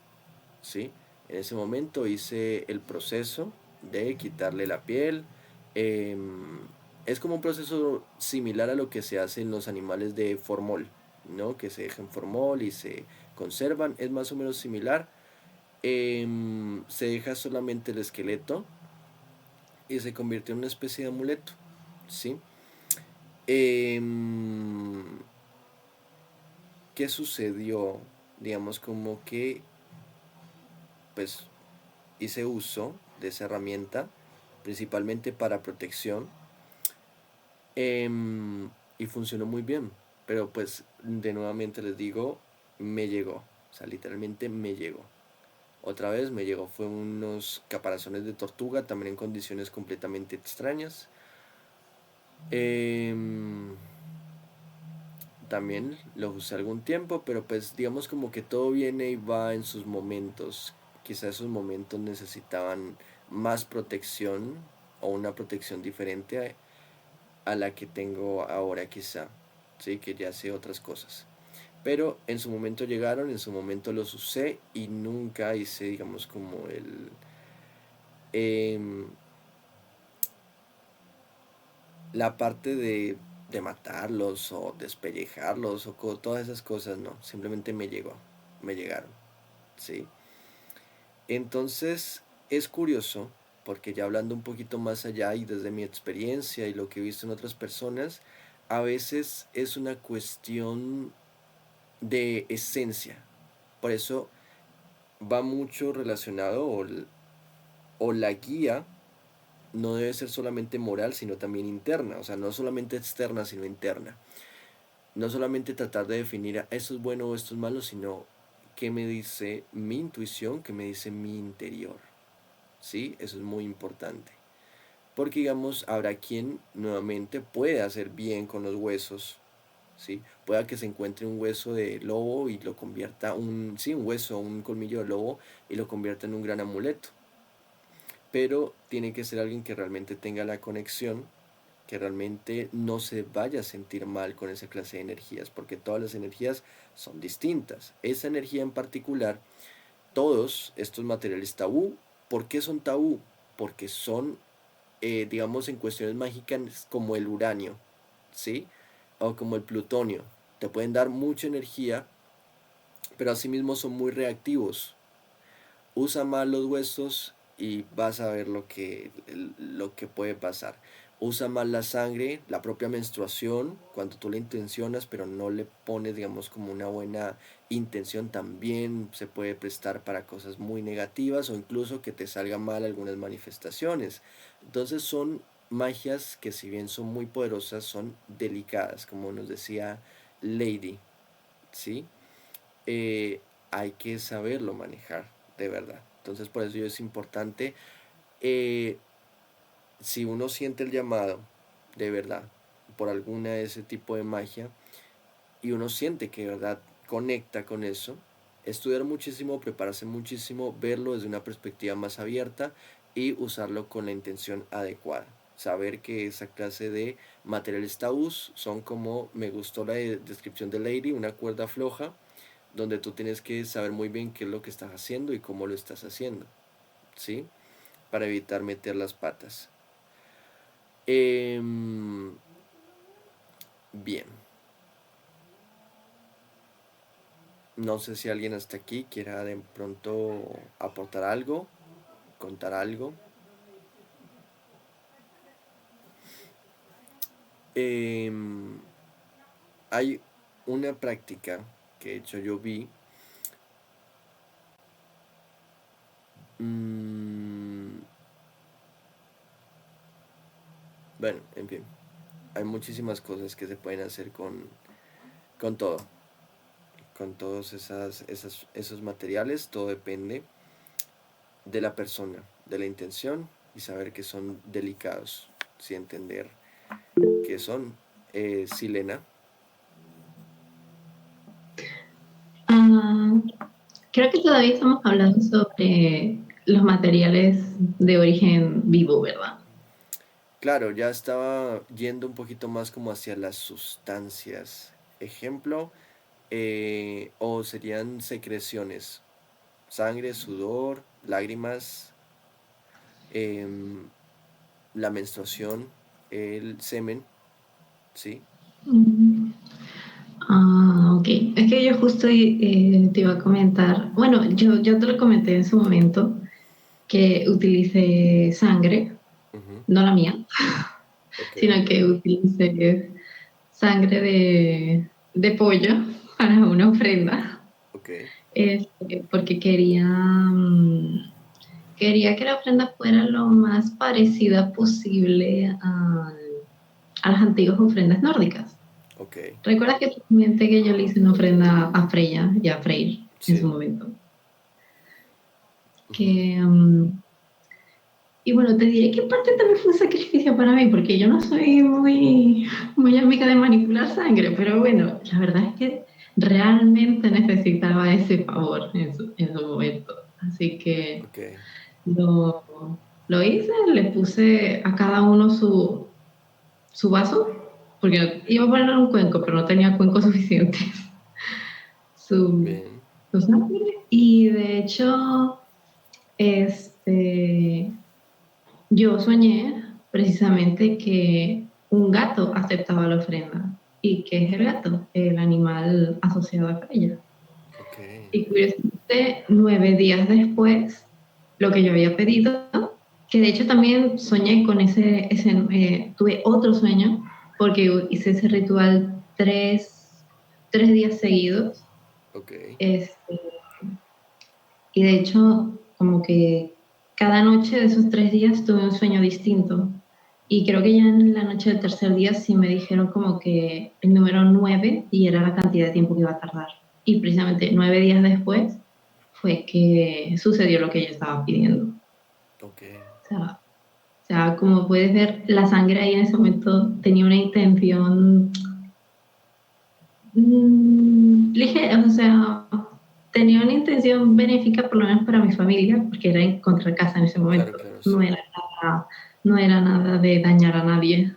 ¿sí? En ese momento hice el proceso de quitarle la piel. em, es como un proceso similar a lo que se hace en los animales de formol, ¿no? Que se dejan formol y se conservan, es más o menos similar. Se deja solamente el esqueleto y se convirtió en una especie de amuleto, ¿sí? Em, ¿Qué sucedió? Digamos como que pues hice uso de esa herramienta principalmente para protección, em, y funcionó muy bien, pero pues de nuevamente les digo, me llegó, o sea, literalmente me llegó. Otra vez me llegó, fue unos caparazones de tortuga, también en condiciones completamente extrañas. Em, También lo usé algún tiempo, pero pues digamos como que todo viene y va en sus momentos. Quizá esos momentos necesitaban más protección o una protección diferente a la que tengo ahora quizá, sí, que ya sé otras cosas. Pero en su momento llegaron, en su momento los usé y nunca hice, digamos, como em, la parte de matarlos o despellejarlos o todas esas cosas, no, simplemente me llegó, me llegaron. ¿sí? Entonces es curioso, porque ya hablando un poquito más allá y desde mi experiencia y lo que he visto en otras personas, a veces es una cuestión de esencia. Por eso va mucho relacionado o la guía no debe ser solamente moral, sino también interna. O sea, no solamente externa, sino interna. No solamente tratar de definir esto es bueno o esto es malo, sino qué me dice mi intuición, qué me dice mi interior. ¿Sí? Eso es muy importante. Porque, digamos, habrá quien nuevamente puede hacer bien con los huesos. ¿Sí? Pueda que se encuentre un hueso de lobo y lo convierta, un hueso, un colmillo de lobo y lo convierta en un gran amuleto. Pero tiene que ser alguien que realmente tenga la conexión, que realmente no se vaya a sentir mal con esa clase de energías, porque todas las energías son distintas. Esa energía en particular, todos estos materiales tabú, ¿por qué son tabú? Porque son, digamos, en cuestiones mágicas como el uranio, ¿sí? O como el plutonio. Te pueden dar mucha energía, pero asimismo son muy reactivos. Usa mal los huesos y vas a ver lo que puede pasar. Usa mal la sangre, la propia menstruación, cuando tú la intencionas, pero no le pones, digamos, como una buena intención, también se puede prestar para cosas muy negativas o incluso que te salgan mal algunas manifestaciones. Entonces son magias que si bien son muy poderosas, son delicadas, como nos decía Lady, ¿sí? eh, Hay que saberlo manejar, de verdad. Entonces por eso es importante, eh, si uno siente el llamado, de verdad, por alguna de ese tipo de magia, y uno siente que de verdad conecta con eso, estudiar muchísimo, prepararse muchísimo, verlo desde una perspectiva más abierta y usarlo con la intención adecuada. Saber que esa clase de materiales tabús son como, me gustó la descripción de Lady, una cuerda floja donde tú tienes que saber muy bien qué es lo que estás haciendo y cómo lo estás haciendo, ¿sí? Para evitar meter las patas. Bien. No sé si alguien hasta aquí quiera de pronto aportar algo, contar algo. Hay una práctica que de hecho yo vi. Bueno, en fin. Hay muchísimas cosas que se pueden hacer con todo. Con todos esos materiales. Todo depende de la persona, de la intención y saber que son delicados, sí entender que son. Silena.
Ah, creo que todavía estamos hablando sobre los materiales de origen vivo, ¿verdad?
Claro, ya estaba yendo un poquito más como hacia las sustancias. Ejemplo, o serían secreciones, sangre, sudor, lágrimas, em, la menstruación, el semen, ¿sí?
Mm. Ok. Es que yo justo te iba a comentar, bueno, yo te lo comenté en su momento, que utilicé sangre,
Ujú.
no la mía,
Ok,
sino que utilicé sangre de pollo para una ofrenda,
ok,
porque quería que la ofrenda fuera lo más parecida posible a las antiguas ofrendas nórdicas.
ok,
¿Recuerdas que te comenté que yo le hice una ofrenda a Freya y a Freyr en su
sí.
momento?
Ujú.
Que, y bueno, te diré que parte también fue un sacrificio para mí, porque yo no soy muy amiga de manipular sangre, pero bueno, la verdad es que realmente necesitaba ese favor en su momento. Así que
Ok,
lo, lo hice, le puse a cada uno su vaso, porque iba a poner un cuenco, pero no tenía cuencos suficientes. Su,
bien,
su sangre. Y de hecho, este, yo soñé precisamente que un gato aceptaba la ofrenda. ¿Y qué es el gato? El animal asociado a ella.
ok.
Y curiosamente, 9 días después, lo que yo había pedido, que de hecho también soñé con tuve otro sueño, porque hice ese ritual 3 días seguidos,
Ok,
este, y de hecho, como que cada noche de esos 3 días tuve un sueño distinto. Y creo que ya en la noche del tercer día sí me dijeron como que el número 9 y era la cantidad de tiempo que iba a tardar. Y precisamente 9 días después fue que sucedió lo que yo estaba pidiendo.
ok.
O sea, como puedes ver, la sangre ahí en ese momento tenía una intención ligera, o sea, tenía una intención benéfica por lo menos para mi familia, porque era encontrar casa en ese
Claro,
momento,
claro,
no
sí.
era nada, no era nada de dañar a nadie.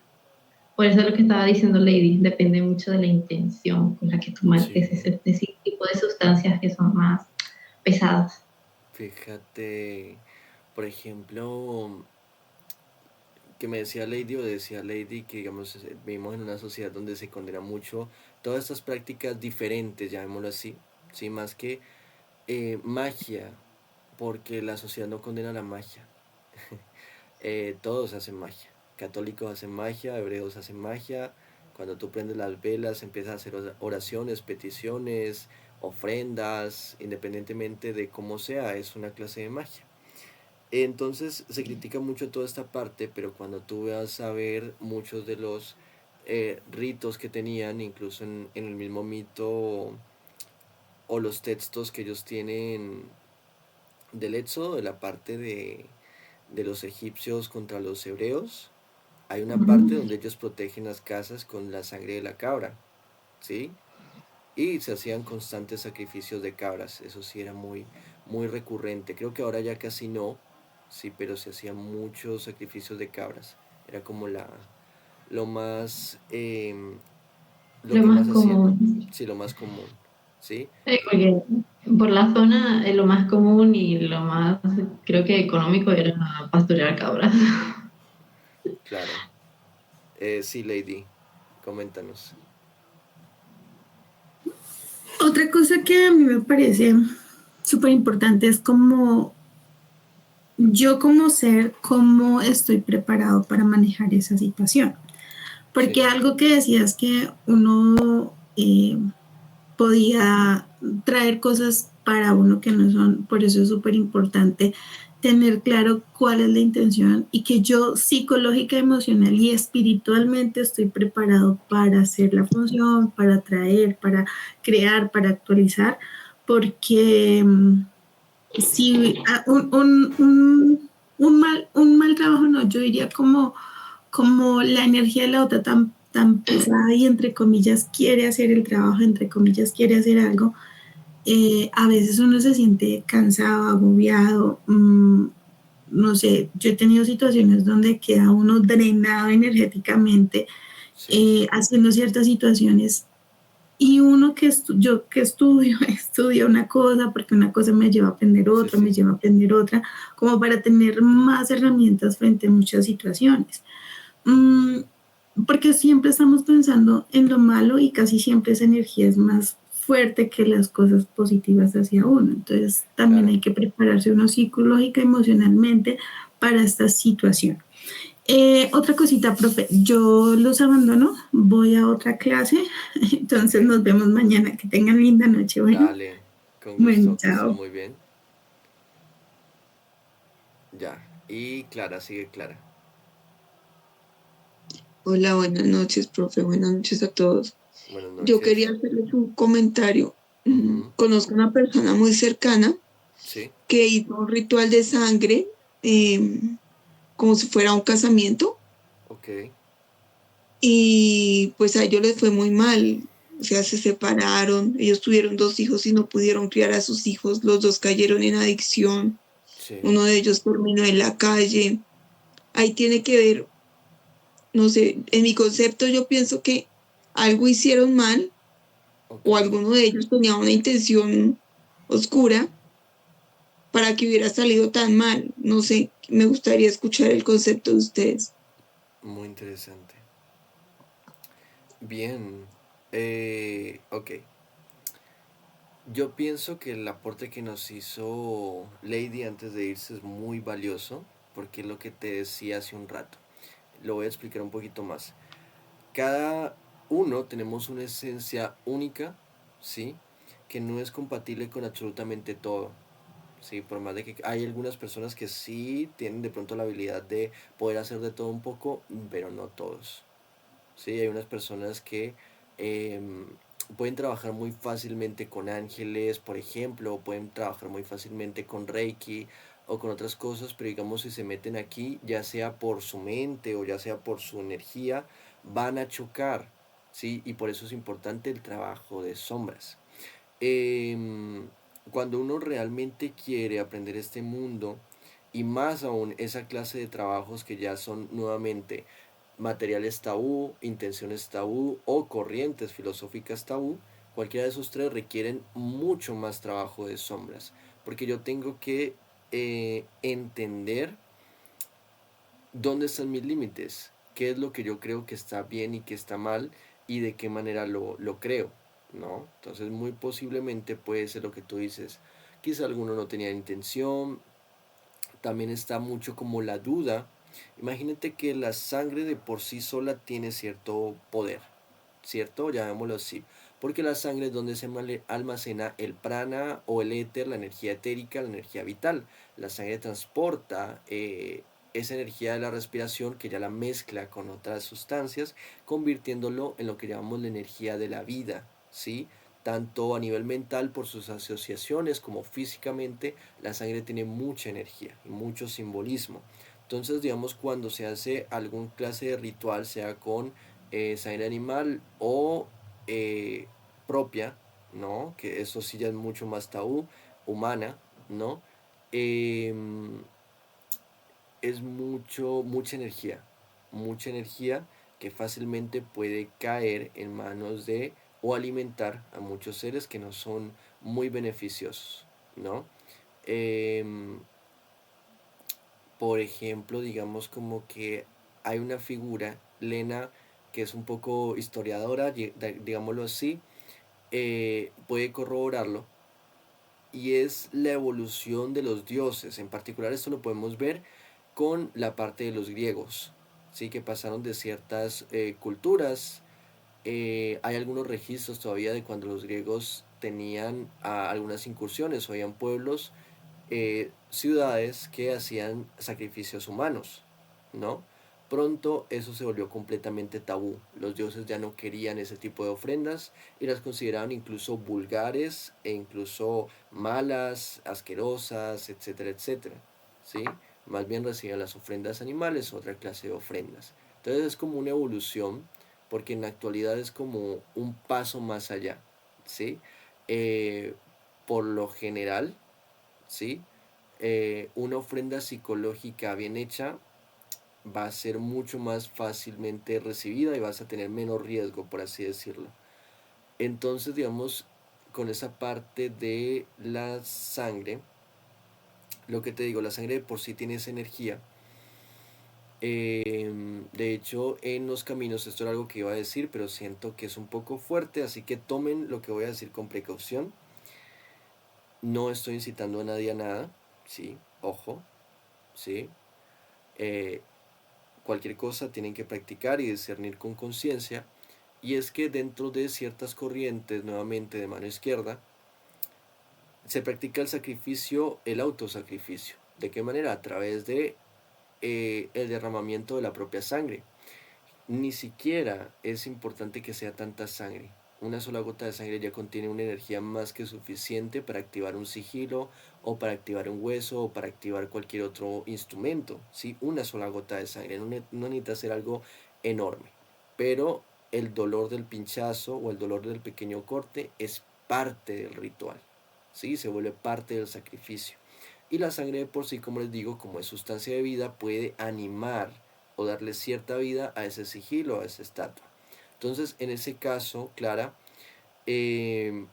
Por eso lo que estaba diciendo Lady, depende mucho de la intención con la que tú mates
Sí,
ese tipo de sustancias que son más pesadas.
fíjate, por ejemplo, que me decía Lady o decía Lady que digamos vivimos en una sociedad donde se condena mucho todas estas prácticas diferentes, llamémoslo así, sí, más que magia, porque la sociedad no condena la magia. Todos hacen magia. Católicos hacen magia, hebreos hacen magia. Cuando tú prendes las velas, empiezas a hacer oraciones, peticiones, ofrendas, independientemente de cómo sea, es una clase de magia. Entonces se critica mucho toda esta parte, pero cuando tú vas a ver muchos de los ritos que tenían, incluso en el mismo mito o los textos que ellos tienen del Éxodo, de la parte de los egipcios contra los hebreos, hay una parte
Ujú.
donde ellos protegen las casas con la sangre de la cabra, ¿sí? Y se hacían constantes sacrificios de cabras, eso sí era muy, muy recurrente. Creo que ahora ya casi no, sí, pero se hacían muchos sacrificios de cabras. Era como lo más, lo
Lo
que
más
más hacían,
común.
sí, lo más común, ¿sí?
Sí, porque por la zona lo más común y lo más, creo que económico era pastorear cabras.
Claro. Sí, Lady, coméntanos.
Otra cosa que a mí me parece súper importante es como yo como ser, cómo estoy preparado para manejar esa situación. Porque
Sí,
algo que decías que uno podía traer cosas para uno que no son, por eso es súper importante tener claro cuál es la intención y que yo psicológica, emocional y espiritualmente estoy preparado para hacer la función, para traer, para crear, para actualizar, porque si un mal trabajo, no, yo diría como la energía de la otra tan pesada y entre comillas quiere hacer el trabajo, entre comillas quiere hacer algo, a veces uno se siente cansado, agobiado, no sé, yo he tenido situaciones donde queda uno drenado energéticamente
sí,
haciendo ciertas situaciones y uno yo que estudio, estudio una cosa, porque una cosa me lleva a aprender
sí,
otra, me
sí,
lleva a aprender otra, como para tener más herramientas frente a muchas situaciones. Mm, porque siempre estamos pensando en lo malo y casi siempre esa energía es más fuerte que las cosas positivas hacia uno. Entonces también
claro.
hay que prepararse uno psicológica, emocionalmente para esta situación. Otra cosita, profe, yo los abandono, voy a otra clase,
Ok,
entonces nos vemos mañana. Que tengan linda noche. Bueno,
dale, con
bueno,
gusto, que estés
chao.
muy bien. Ya, y Clara, sigue Clara.
Hola, buenas noches, profe. Buenas noches a todos.
Buenas
Yo quería
noches.
hacerles un comentario.
Ujú,
Conozco una persona muy cercana
sí,
que hizo un ritual de sangre como si fuera un casamiento
ok,
y pues a ellos les fue muy mal. O sea, se separaron, ellos tuvieron 2 hijos y no pudieron criar a sus hijos, los dos cayeron en adicción,
sí,
uno de ellos terminó en la calle. Ahí tiene que ver, no sé, en mi concepto yo pienso que algo hicieron mal
ok.
o alguno de ellos tenía una intención oscura para que hubiera salido tan mal. No sé, me gustaría escuchar el concepto de ustedes.
Muy interesante. Bien, ok. Yo pienso que el aporte que nos hizo Lady antes de irse es muy valioso, porque es lo que te decía hace un rato. Lo voy a explicar un poquito más. Cada uno tenemos una esencia única, ¿sí? Que no es compatible con absolutamente todo. Sí, por más de que hay algunas personas que sí tienen de pronto la habilidad de poder hacer de todo un poco, pero no todos. Sí, hay unas personas que em, pueden trabajar muy fácilmente con ángeles, por ejemplo, o pueden trabajar muy fácilmente con Reiki o con otras cosas, pero digamos si se meten aquí, ya sea por su mente o ya sea por su energía, van a chocar, ¿sí? Y por eso es importante el trabajo de sombras. Em, Cuando uno realmente quiere aprender este mundo, y más aún esa clase de trabajos que ya son nuevamente materiales tabú, intenciones tabú o corrientes filosóficas tabú, cualquiera de esos tres requieren mucho más trabajo de sombras, porque yo tengo que entender dónde están mis límites, qué es lo que yo creo que está bien y que está mal y de qué manera lo creo, ¿no? Entonces muy posiblemente puede ser lo que tú dices, quizá alguno no tenía intención, también está mucho como la duda. Imagínate que la sangre de por sí sola tiene cierto poder, ¿cierto? Llamémoslo así. Porque la sangre es donde se almacena el prana o el éter, la energía etérica, la energía vital. La sangre transporta esa energía de la respiración que ya la mezcla con otras sustancias, convirtiéndolo en lo que llamamos la energía de la vida, ¿sí? Tanto a nivel mental por sus asociaciones como físicamente, la sangre tiene mucha energía y mucho simbolismo. Entonces, digamos, cuando se hace algún clase de ritual, sea con sangre animal o eh, propia, ¿no? Que eso sí ya es mucho más tabú, humana, ¿no? Em, es mucha energía que fácilmente puede caer en manos de o alimentar a muchos seres que no son muy beneficiosos, ¿no? Em, por ejemplo, digamos como que hay una figura, Lena, que es un poco historiadora, digámoslo así, puede corroborarlo, y es la evolución de los dioses. En particular esto lo podemos ver con la parte de los griegos, ¿sí? Que pasaron de ciertas culturas. Hay algunos registros todavía de cuando los griegos tenían algunas incursiones o habían pueblos, ciudades que hacían sacrificios humanos, ¿no? Pronto eso se volvió completamente tabú. Los dioses ya no querían ese tipo de ofrendas y las consideraban incluso vulgares e incluso malas, asquerosas, etcétera, etcétera, ¿sí? Más bien recibían las ofrendas animales, otra clase de ofrendas. Entonces es como una evolución, porque en la actualidad es como un paso más allá, ¿sí? Eh, por lo general, ¿sí? Una ofrenda psicológica bien hecha va a ser mucho más fácilmente recibida y vas a tener menos riesgo, por así decirlo. Entonces, digamos, con esa parte de la sangre, lo que te digo, la sangre de por sí tiene esa energía. De hecho, en los caminos, esto era algo que iba a decir, pero siento que es un poco fuerte, así que tomen lo que voy a decir con precaución. No estoy incitando a nadie a nada, sí, ojo, sí. Eh, Cualquier cosa tienen que practicar y discernir con conciencia. Y es que dentro de ciertas corrientes, nuevamente de mano izquierda, se practica el sacrificio, el autosacrificio. ¿De qué manera? A través de el derramamiento de la propia sangre. Ni siquiera es importante que sea tanta sangre. Una sola gota de sangre ya contiene una energía más que suficiente para activar un sigilo o para activar un hueso o para activar cualquier otro instrumento. ¿Sí? Una sola gota de sangre. No necesita ser algo enorme. Pero el dolor del pinchazo o el dolor del pequeño corte es parte del ritual. ¿Sí? Se vuelve parte del sacrificio. Y la sangre de por sí, como les digo, como es sustancia de vida, puede animar o darle cierta vida a ese sigilo, a esa estatua. Entonces, en ese caso, Clara, eh,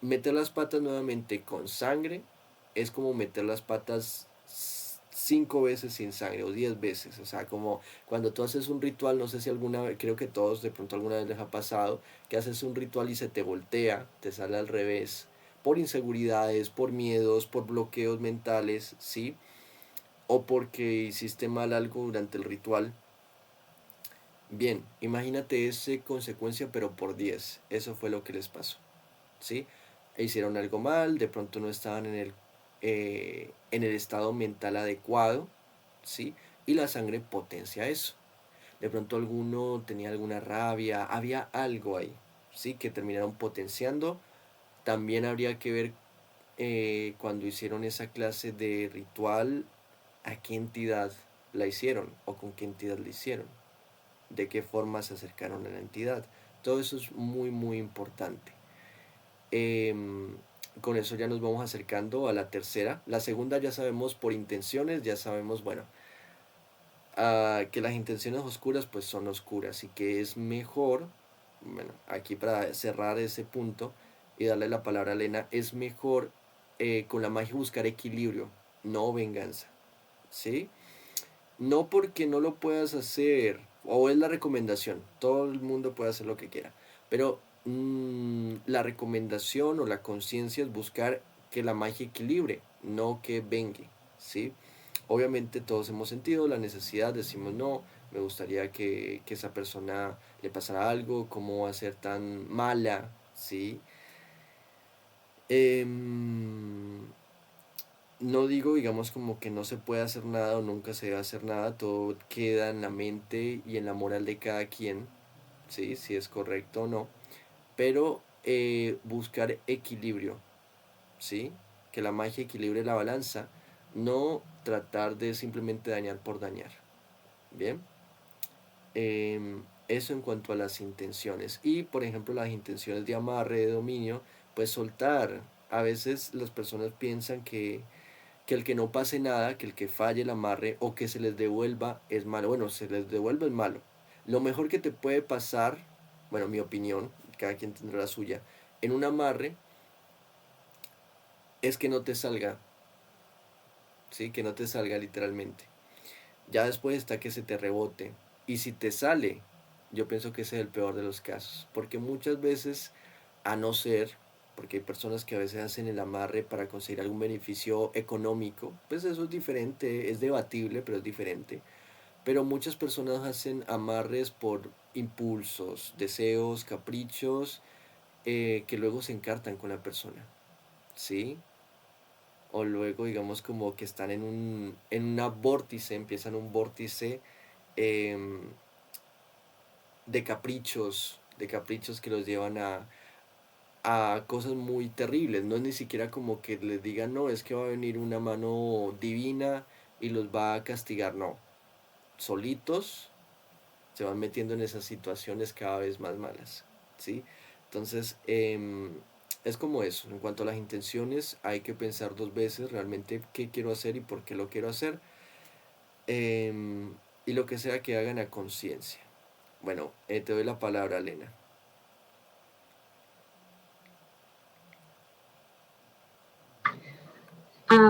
meter las patas nuevamente con sangre es como meter las patas 5 veces sin sangre o 10 veces. O sea, como cuando tú haces un ritual, no sé si alguna vez, creo que todos de pronto alguna vez les ha pasado, que haces un ritual y se te voltea, te sale al revés, por inseguridades, por miedos, por bloqueos mentales, ¿sí? O porque hiciste mal algo durante el ritual. Bien, imagínate esa consecuencia, pero por 10. Eso fue lo que les pasó, ¿sí? E hicieron algo mal, de pronto no estaban en el estado mental adecuado, ¿sí? Y la sangre potencia eso. De pronto alguno tenía alguna rabia, había algo ahí, ¿sí? Que terminaron potenciando. También habría que ver cuando hicieron esa clase de ritual, a qué entidad la hicieron o con qué entidad la hicieron, de qué forma se acercaron a la entidad. Todo eso es muy, muy importante. Em, con eso ya nos vamos acercando a la tercera. La segunda ya sabemos por intenciones, ya sabemos, bueno, que las intenciones oscuras pues son oscuras y que es mejor, bueno, aquí para cerrar ese punto y darle la palabra a Elena, es mejor con la magia buscar equilibrio, no venganza, ¿sí? No porque no lo puedas hacer, o es la recomendación, todo el mundo puede hacer lo que quiera, pero la recomendación o la conciencia es buscar que la magia equilibre, no que vengue, ¿sí? Obviamente todos hemos sentido la necesidad, decimos no, me gustaría que esa persona le pasara algo, cómo va a ser tan mala, ¿sí? Em, no digo, digamos, como que no se puede hacer nada o nunca se debe hacer nada, todo queda en la mente y en la moral de cada quien, ¿sí? Si es correcto o no, pero buscar equilibrio, ¿sí? Que la magia equilibre la balanza, no tratar de simplemente dañar por dañar, ¿bien? Eso en cuanto a las intenciones. Y, por ejemplo, las intenciones de amarre, de dominio, pues soltar. A veces las personas piensan que el que no pase nada, que el que falle el amarre o que se les devuelva es malo. Bueno, se les devuelve es malo. Lo mejor que te puede pasar, bueno, mi opinión, cada quien tendrá la suya, en un amarre es que no te salga, ¿sí? Que no te salga literalmente. Ya después está que se te rebote. Y si te sale, yo pienso que ese es el peor de los casos. Porque muchas veces, a no ser, porque hay personas que a veces hacen el amarre para conseguir algún beneficio económico, pues eso es diferente, es debatible, pero es diferente. Pero muchas personas hacen amarres por impulsos, deseos, caprichos, que luego se encartan con la persona, ¿sí? O luego digamos como que están en una vórtice, empiezan un vórtice em, de caprichos que los llevan a cosas muy terribles. No es ni siquiera como que les digan, no, es que va a venir una mano divina y los va a castigar, no. Solitos se van metiendo en esas situaciones cada vez más malas, ¿sí? Entonces, es como eso. En cuanto a las intenciones, hay que pensar 2 veces realmente qué quiero hacer y por qué lo quiero hacer. em, y lo que sea que hagan a conciencia. Bueno, te doy la palabra, Elena.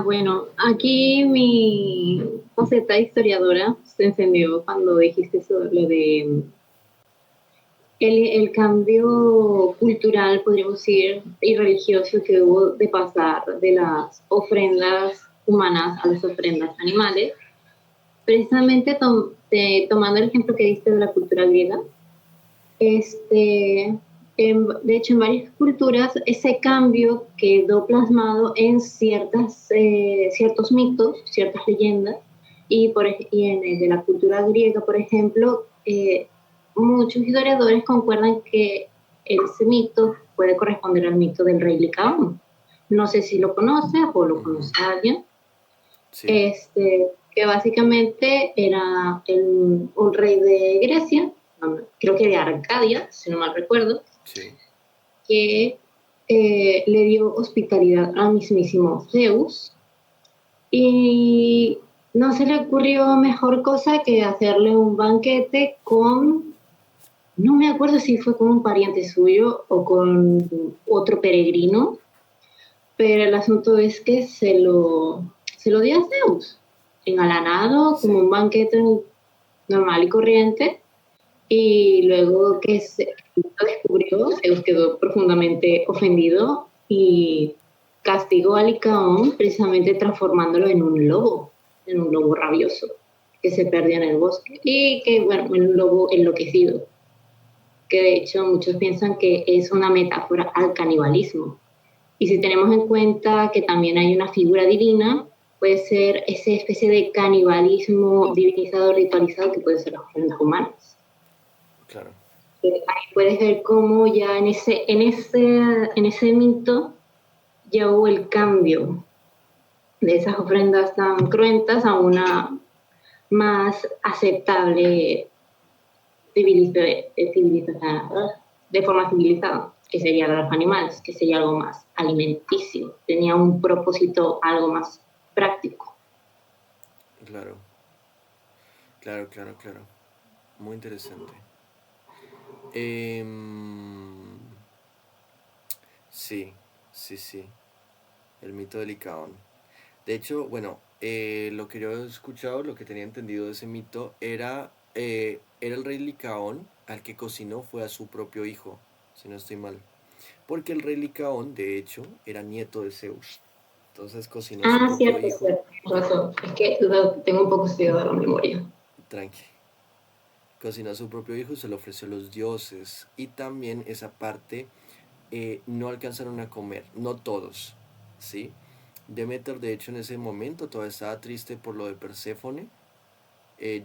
Bueno, aquí mi faceta historiadora se encendió cuando dijiste sobre lo de el cambio cultural, podríamos decir, y religioso que hubo de pasar de las ofrendas humanas a las ofrendas animales. Precisamente tomando el ejemplo que diste de la cultura griega, de hecho en varias culturas ese cambio quedó plasmado en ciertos mitos, ciertas leyendas, y en el de la cultura griega, por ejemplo, muchos historiadores concuerdan que ese mito puede corresponder al mito del rey Licaón. No sé si lo conoces o lo
Ujú.
conoce alguien.
Sí,
Que básicamente era un rey de Grecia, creo que de Arcadia, si no mal recuerdo,
sí.
que le dio hospitalidad al mismísimo Zeus y no se le ocurrió mejor cosa que hacerle un banquete con, no me acuerdo si fue con un pariente suyo o con otro peregrino, pero el asunto es que se lo dio a Zeus. engalanado, como
Sí.
un banquete normal y corriente, y luego que se lo descubrió, Zeus quedó profundamente ofendido y castigó a Licaón precisamente transformándolo en un lobo rabioso, que se perdió en el bosque, y que, bueno, un lobo enloquecido, que de hecho muchos piensan que es una metáfora al canibalismo. Y si tenemos en cuenta que también hay una figura divina, puede ser esa especie de canibalismo divinizado, ritualizado, que puede ser las ofrendas humanas.
Claro,
Ahí puedes ver cómo ya en ese mito ya hubo el cambio de esas ofrendas tan cruentas a una más aceptable de forma civilizada, que sería los animales, que sería algo más alimenticio, tenía un propósito algo más práctico.
claro, claro, claro, claro. Muy interesante. Em, sí, sí, sí. El mito de Licaón. De hecho, bueno, lo que yo he escuchado, lo que tenía entendido de ese mito, era el rey Licaón al que cocinó fue a su propio hijo, si no estoy mal. Porque el rey Licaón, de hecho, era nieto de Zeus. Entonces cocinó a su
Ah,
propio
cierto,
hijo,
cierto, tienes razón. Es que tengo un poco estudiado la memoria.
tranqui. Cocinó a su propio hijo y se lo ofreció a los dioses. Y también esa parte no alcanzaron a comer, no todos, ¿sí? Demeter, de hecho, en ese momento todavía estaba triste por lo de Perséfone.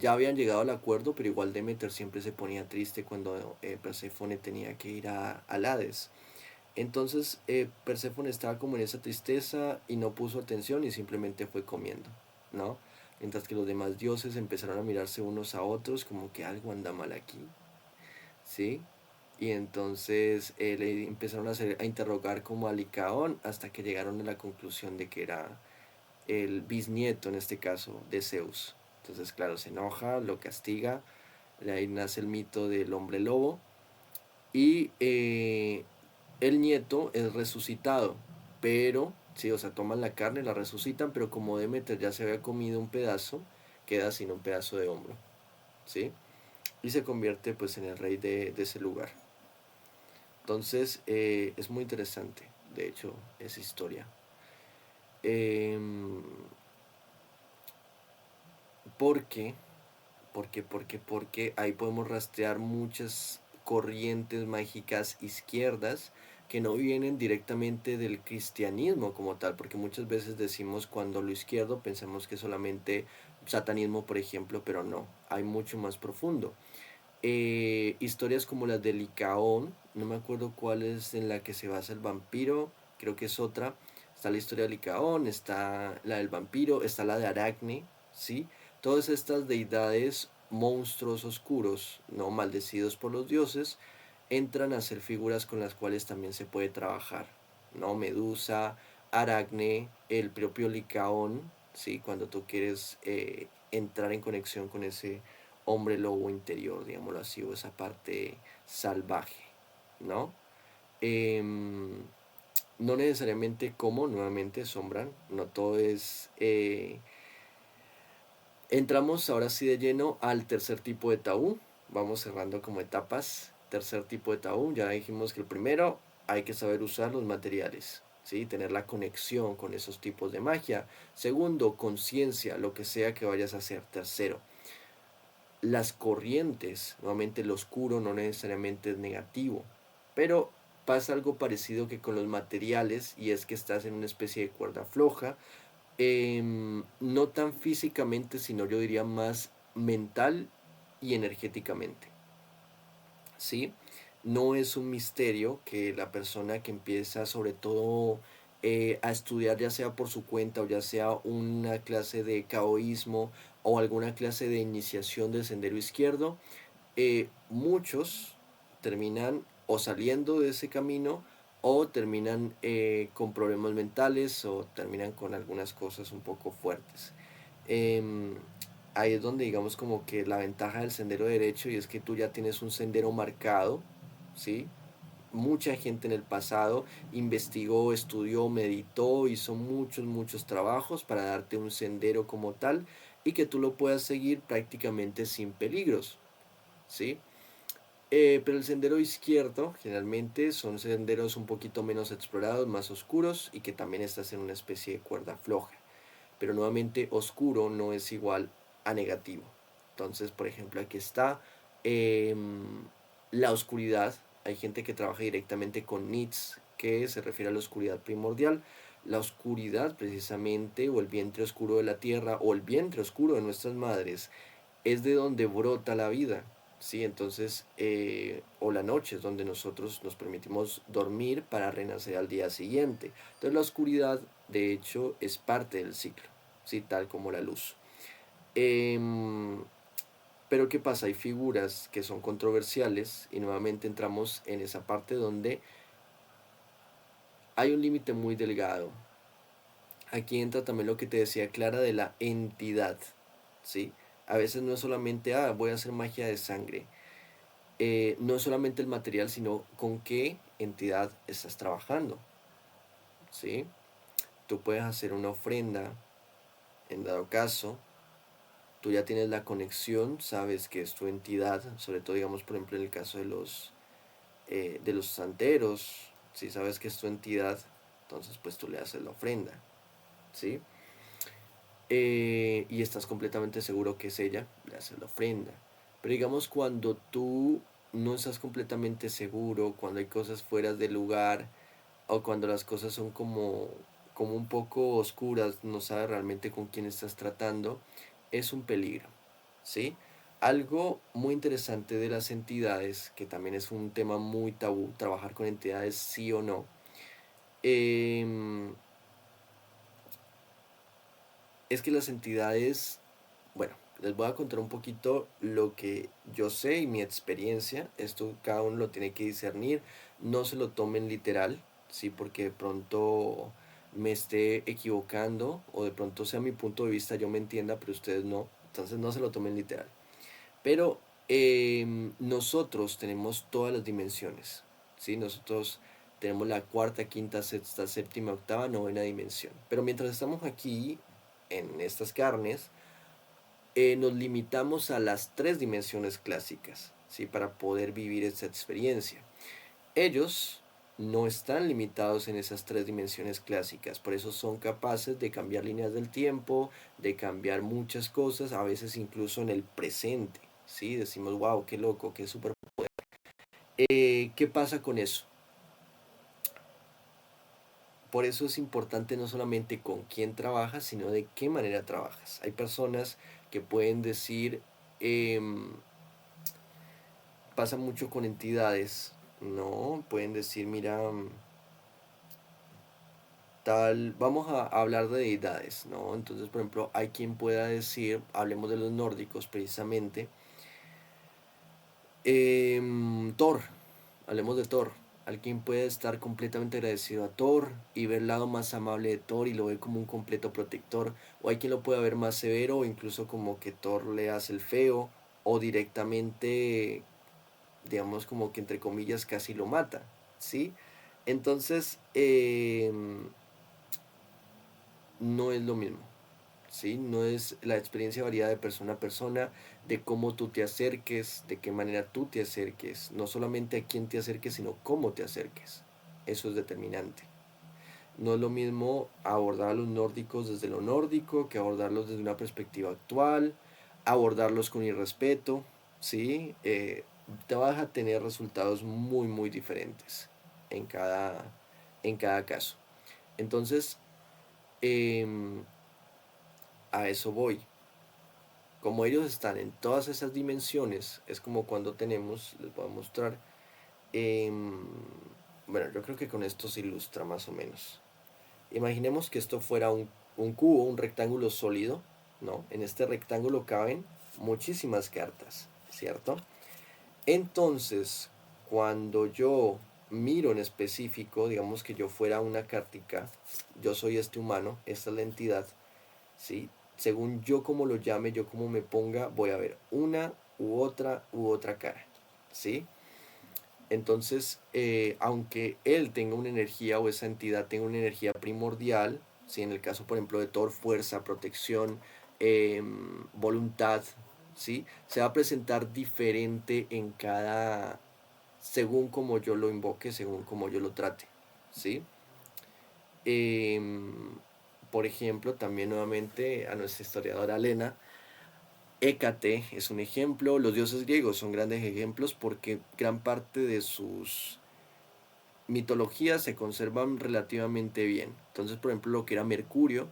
Ya habían llegado al acuerdo, pero igual Demeter siempre se ponía triste cuando Perséfone tenía que ir al Hades. Entonces Perséfone estaba como en esa tristeza y no puso atención y simplemente fue comiendo, ¿no? Mientras que los demás dioses empezaron a mirarse unos a otros como que algo anda mal aquí, ¿sí? Y entonces le empezaron a interrogar como a Licaón hasta que llegaron a la conclusión de que era el bisnieto, en este caso, de Zeus. Entonces, claro, se enoja, lo castiga, de ahí nace el mito del hombre lobo y el nieto es resucitado, pero, sí, o sea, toman la carne, la resucitan, pero como Demeter ya se había comido un pedazo, queda sin un pedazo de hombro, ¿sí? Y se convierte pues en el rey de ese lugar. Entonces, es muy interesante, de hecho, esa historia. Em, ¿Por qué? Porque ahí podemos rastrear muchas corrientes mágicas izquierdas que no vienen directamente del cristianismo como tal, porque muchas veces decimos cuando lo izquierdo pensamos que solamente satanismo, por ejemplo, pero no, hay mucho más profundo. Historias como las de Licaón, no me acuerdo cuál es en la que se basa el vampiro, creo que es otra. Está la historia de Licaón, está la del vampiro, está la de Aracne, ¿sí? Todas estas deidades, monstruos oscuros, no maldecidos por los dioses, entran a ser figuras con las cuales también se puede trabajar, ¿no? Medusa, Aracne, el propio Licaón, ¿sí? Cuando tú quieres entrar en conexión con ese hombre lobo interior, digámoslo así, o esa parte salvaje, ¿no? Em, no necesariamente como nuevamente sombran, no todo es... entramos ahora sí de lleno al tercer tipo de tabú, vamos cerrando como etapas, tercer tipo de tabú, ya dijimos que el primero hay que saber usar los materiales, ¿sí? Tener la conexión con esos tipos de magia. Segundo, conciencia, lo que sea que vayas a hacer. Tercero, las corrientes, nuevamente lo oscuro no necesariamente es negativo, pero pasa algo parecido que con los materiales y es que estás en una especie de cuerda floja, no tan físicamente, sino yo diría más mental y energéticamente, ¿sí? No es un misterio que la persona que empieza sobre todo a estudiar ya sea por su cuenta o ya sea una clase de caoísmo o alguna clase de iniciación del sendero izquierdo, muchos terminan o saliendo de ese camino o terminan con problemas mentales o terminan con algunas cosas un poco fuertes. Em, Ahí es donde digamos como que la ventaja del sendero derecho y es que tú ya tienes un sendero marcado, ¿sí? Mucha gente en el pasado investigó, estudió, meditó, hizo muchos trabajos para darte un sendero como tal y que tú lo puedas seguir prácticamente sin peligros, ¿sí? Pero el sendero izquierdo generalmente son senderos un poquito menos explorados, más oscuros y que también estás en una especie de cuerda floja. Pero nuevamente oscuro no es igual a negativo. Entonces, por ejemplo, aquí está la oscuridad. Hay gente que trabaja directamente con NITS, que se refiere a la oscuridad primordial. La oscuridad precisamente, o el vientre oscuro de la tierra, o el vientre oscuro de nuestras madres, es de donde brota la vida. ¿Sí? Entonces, o la noche es donde nosotros nos permitimos dormir para renacer al día siguiente. Entonces la oscuridad, de hecho, es parte del ciclo, ¿sí? Tal como la luz. Em, pero ¿qué pasa? Hay figuras que son controversiales y nuevamente entramos en esa parte donde hay un límite muy delgado. Aquí entra también lo que te decía Clara de la entidad, ¿sí? A veces no es solamente, voy a hacer magia de sangre. No es solamente el material, sino con qué entidad estás trabajando, ¿sí? Tú puedes hacer una ofrenda, en dado caso, tú ya tienes la conexión, sabes que es tu entidad, sobre todo digamos por ejemplo en el caso de los santeros, si sabes que es tu entidad, entonces pues tú le haces la ofrenda, ¿sí? Y estás completamente seguro que es ella, le haces la ofrenda. Pero digamos cuando tú no estás completamente seguro, cuando hay cosas fuera de lugar, o cuando las cosas son como un poco oscuras, no sabes realmente con quién estás tratando, es un peligro, ¿sí? Algo muy interesante de las entidades, que también es un tema muy tabú, trabajar con entidades sí o no, em, es que las entidades, bueno, les voy a contar un poquito lo que yo sé y mi experiencia. Esto cada uno lo tiene que discernir. No se lo tomen literal, ¿sí? Porque de pronto me esté equivocando o de pronto sea mi punto de vista, yo me entienda, pero ustedes no. Entonces no se lo tomen literal. Pero nosotros tenemos todas las dimensiones, ¿sí? Nosotros tenemos la cuarta, quinta, sexta, séptima, octava, novena dimensión. Pero mientras estamos aquí, en estas carnes, nos limitamos a las tres dimensiones clásicas, ¿sí? Para poder vivir esta experiencia. Ellos no están limitados en esas tres dimensiones clásicas, por eso son capaces de cambiar líneas del tiempo, de cambiar muchas cosas, a veces incluso en el presente, ¿sí? Decimos, wow, qué loco, qué súper. ¿Qué pasa con eso? Por eso es importante no solamente con quién trabajas, sino de qué manera trabajas. Hay personas que pueden decir, em, pasa mucho con entidades, ¿no? Pueden decir, mira, tal, vamos a hablar de deidades, ¿no? Entonces, por ejemplo, hay quien pueda decir, hablemos de los nórdicos precisamente, Thor, hablemos de Thor. Alguien puede estar completamente agradecido a Thor y ver el lado más amable de Thor y lo ve como un completo protector. O hay quien lo puede ver más severo o incluso como que Thor le hace el feo o directamente, digamos como que entre comillas casi lo mata, ¿sí? Entonces, no es lo mismo, ¿sí? No es la experiencia variada de persona a persona, de cómo tú te acerques, de qué manera tú te acerques, no solamente a quién te acerques, sino cómo te acerques. Eso es determinante. No es lo mismo abordar a los nórdicos desde lo nórdico que abordarlos desde una perspectiva actual, abordarlos con irrespeto, ¿sí? Te vas a tener resultados muy, muy diferentes en cada caso. Entonces, em, a eso voy. Como ellos están en todas esas dimensiones, es como cuando tenemos, les voy a mostrar, em, bueno, yo creo que con esto se ilustra más o menos. Imaginemos que esto fuera un cubo, un rectángulo sólido, ¿no? En este rectángulo caben muchísimas cartas, ¿cierto? Entonces, cuando yo miro en específico, digamos que yo fuera una cartica, yo soy este humano, esta es la entidad, ¿sí? Según yo como lo llame, yo como me ponga, voy a ver una u otra cara, ¿sí? Entonces, aunque él tenga una energía o esa entidad tenga una energía primordial, ¿sí? En el caso, por ejemplo, de Thor, fuerza, protección, voluntad, ¿sí? Se va a presentar diferente en cada, según como yo lo invoque, según como yo lo trate, ¿sí? Em, por ejemplo, también nuevamente a nuestra historiadora Lena, Hécate es un ejemplo, los dioses griegos son grandes ejemplos porque gran parte de sus mitologías se conservan relativamente bien. Entonces, por ejemplo, lo que era Mercurio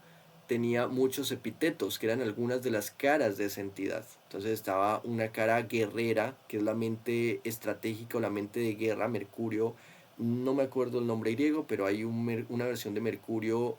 tenía muchos epítetos, que eran algunas de las caras de esa entidad. Entonces estaba una cara guerrera, que es la mente estratégica o la mente de guerra, Mercurio. No me acuerdo el nombre griego, pero hay una versión de Mercurio,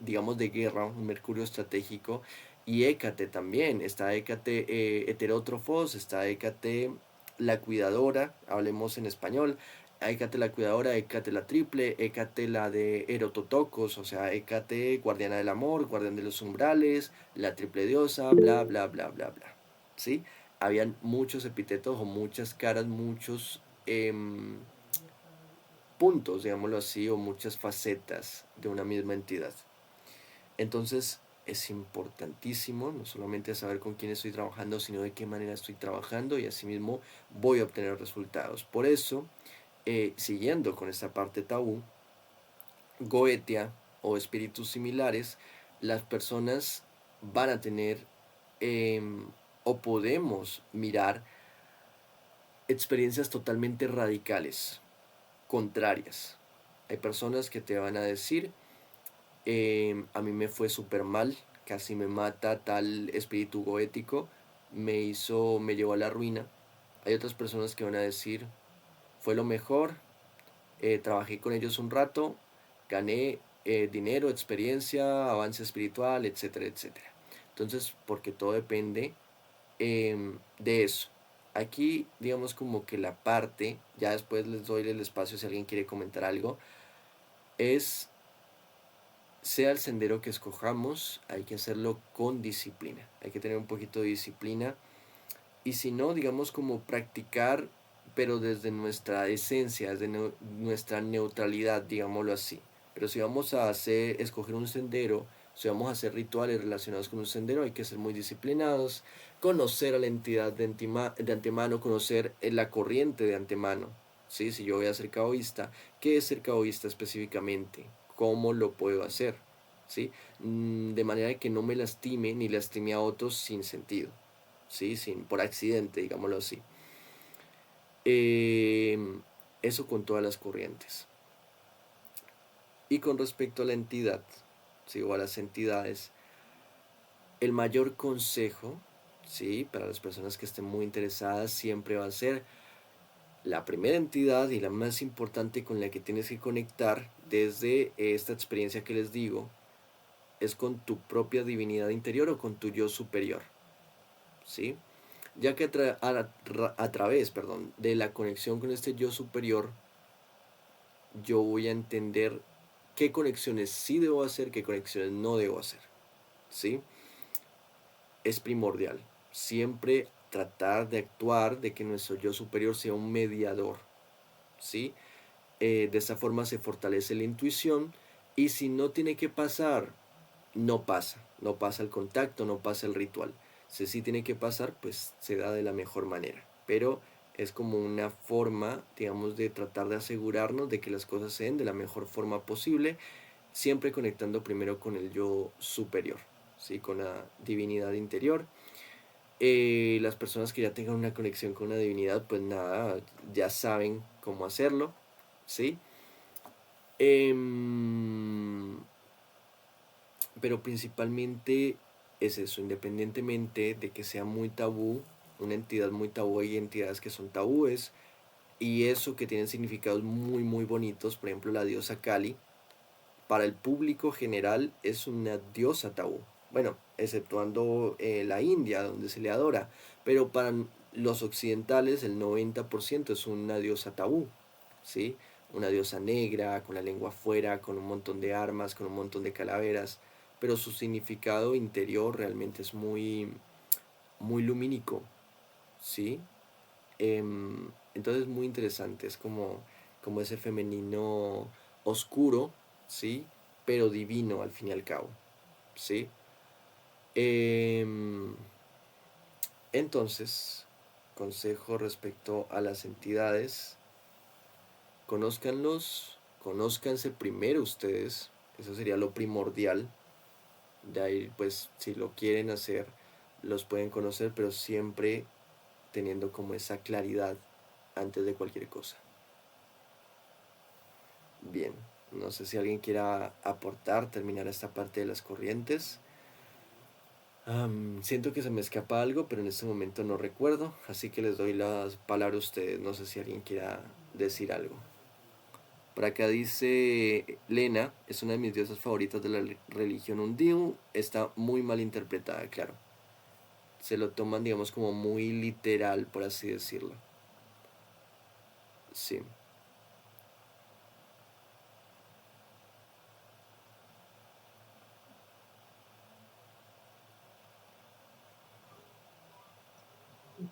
digamos, de guerra, un Mercurio estratégico. Y Hécate también, está Hécate heterótrofos, está Hécate la cuidadora, hablemos en español, Hécate la cuidadora, Hécate la triple, Hécate la de Erototocos, o sea, Hécate guardiana del amor, guardián de los umbrales, la triple diosa, bla, bla, bla, bla, bla. ¿Sí? Habían muchos epítetos o muchas caras, muchos puntos, digámoslo así, o muchas facetas de una misma entidad. Entonces, es importantísimo no solamente saber con quién estoy trabajando, sino de qué manera estoy trabajando y asimismo voy a obtener resultados. Por eso, siguiendo con esta parte tabú, Goetia o espíritus similares, las personas van a tener o podemos mirar experiencias totalmente radicales, contrarias. Hay personas que te van a decir, a mí me fue súper mal, casi me mata tal espíritu goético, me llevó a la ruina. Hay otras personas que van a decir, fue lo mejor, trabajé con ellos un rato, gané dinero, experiencia, avance espiritual, etcétera, etcétera. Entonces, porque todo depende de eso. Aquí, digamos como que la parte, ya después les doy el espacio si alguien quiere comentar algo, es, sea el sendero que escojamos, hay que hacerlo con disciplina. Hay que tener un poquito de disciplina. Y si no, digamos como practicar, pero desde nuestra esencia, desde nuestra neutralidad, digámoslo así. Pero si vamos a escoger un sendero, si vamos a hacer rituales relacionados con un sendero, hay que ser muy disciplinados, conocer a la entidad de antemano, conocer la corriente de antemano. ¿Sí? Si yo voy a ser caoísta, ¿qué es ser caoísta específicamente? ¿Cómo lo puedo hacer? ¿Sí? De manera que no me lastime ni lastime a otros sin sentido. ¿Sí? Por accidente, digámoslo así. Eso con todas las corrientes. Y con respecto a la entidad, ¿sí? O a las entidades, el mayor consejo, ¿sí? Para las personas que estén muy interesadas, siempre va a ser la primera entidad y la más importante con la que tienes que conectar desde esta experiencia que les digo, es con tu propia divinidad interior o con tu yo superior, ¿sí? Ya que a través, perdón, de la conexión con este yo superior, yo voy a entender qué conexiones sí debo hacer, qué conexiones no debo hacer, ¿sí? Es primordial siempre tratar de actuar, de que nuestro yo superior sea un mediador, ¿sí? De esta forma se fortalece la intuición y si no tiene que pasar, no pasa el contacto, no pasa el ritual. Si sí tiene que pasar, pues se da de la mejor manera. Pero es como una forma, digamos, de tratar de asegurarnos de que las cosas se den de la mejor forma posible, siempre conectando primero con el yo superior, ¿sí? Con la divinidad interior. Las personas que ya tengan una conexión con una divinidad, pues nada, ya saben cómo hacerlo, ¿sí? Pero principalmente es eso, independientemente de que sea muy tabú, una entidad muy tabú, hay entidades que son tabúes y eso que tienen significados muy muy bonitos, por ejemplo la diosa Kali, para el público general es una diosa tabú, bueno, exceptuando la India donde se le adora, pero para los occidentales el 90% es una diosa tabú, ¿sí? Una diosa negra, con la lengua afuera, con un montón de armas, con un montón de calaveras, pero su significado interior realmente es muy, muy lumínico, ¿sí? Entonces muy interesante, es como ese femenino oscuro, ¿sí? Pero divino al fin y al cabo, ¿sí? Em, entonces, consejo respecto a las entidades, conózcanlos, conózcanse primero ustedes, eso sería lo primordial. De ahí, pues, si lo quieren hacer, los pueden conocer, pero siempre teniendo como esa claridad antes de cualquier cosa. Bien, no sé si alguien quiera aportar, terminar esta parte de las corrientes. Siento que se me escapa algo, pero en este momento no recuerdo, así que les doy la palabra a ustedes. No sé si alguien quiera decir algo. Por acá dice Lena, es una de mis diosas favoritas de la religión hindú, está muy mal interpretada, claro. Se lo toman, digamos, como muy literal, por así decirlo. Sí.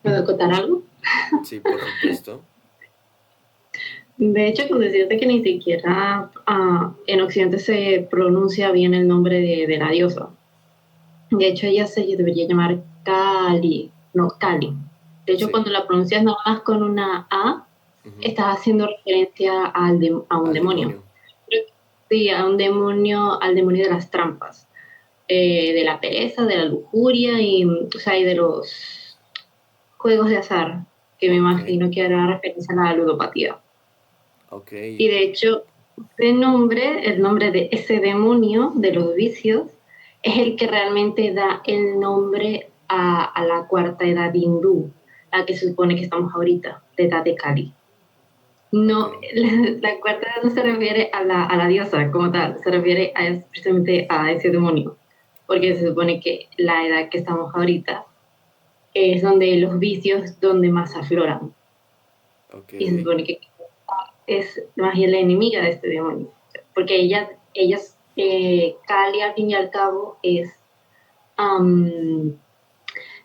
¿Puedo acotar algo?
Sí, por supuesto.
De hecho, con decirte que ni siquiera en Occidente se pronuncia bien el nombre de la diosa. De hecho, ella se debería llamar Kali, no Kali. De hecho,
Sí.
cuando la pronuncias nada más con una A,
Ujú.
estás haciendo referencia a un
Al
demonio.
demonio.
Sí, a un demonio, al demonio de las trampas, de la pereza, de la lujuria y, o sea, y de los juegos de azar, que me
Ok,
imagino que hará referencia a la ludopatía.
ok,
Y de hecho, el nombre de ese demonio de los vicios, es el que realmente da el nombre a la cuarta edad hindú, la que se supone que estamos ahorita, la edad de Kali.
ok,
No, la cuarta edad no se refiere a la diosa como tal, se refiere precisamente a ese demonio, porque se supone que la edad que estamos ahorita es donde los vicios donde más afloran.
ok,
Y se supone que es más bien la enemiga de este demonio, porque Kali al fin y al cabo es um,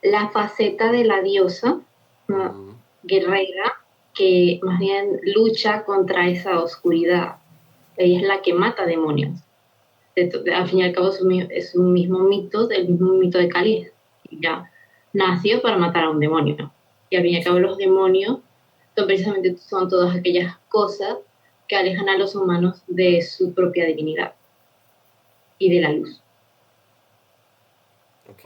la faceta de la diosa, ¿no?
ujú,
Guerrera, que más bien lucha contra esa oscuridad. Ella es la que mata demonios. Al fin y al cabo es un mismo mito, del mismo mito de Kali. Ya nació para matar a un demonio. Y al fin y al cabo
sí,
los demonios son todas aquellas cosas que alejan a los humanos de su propia divinidad y de la luz.
ok,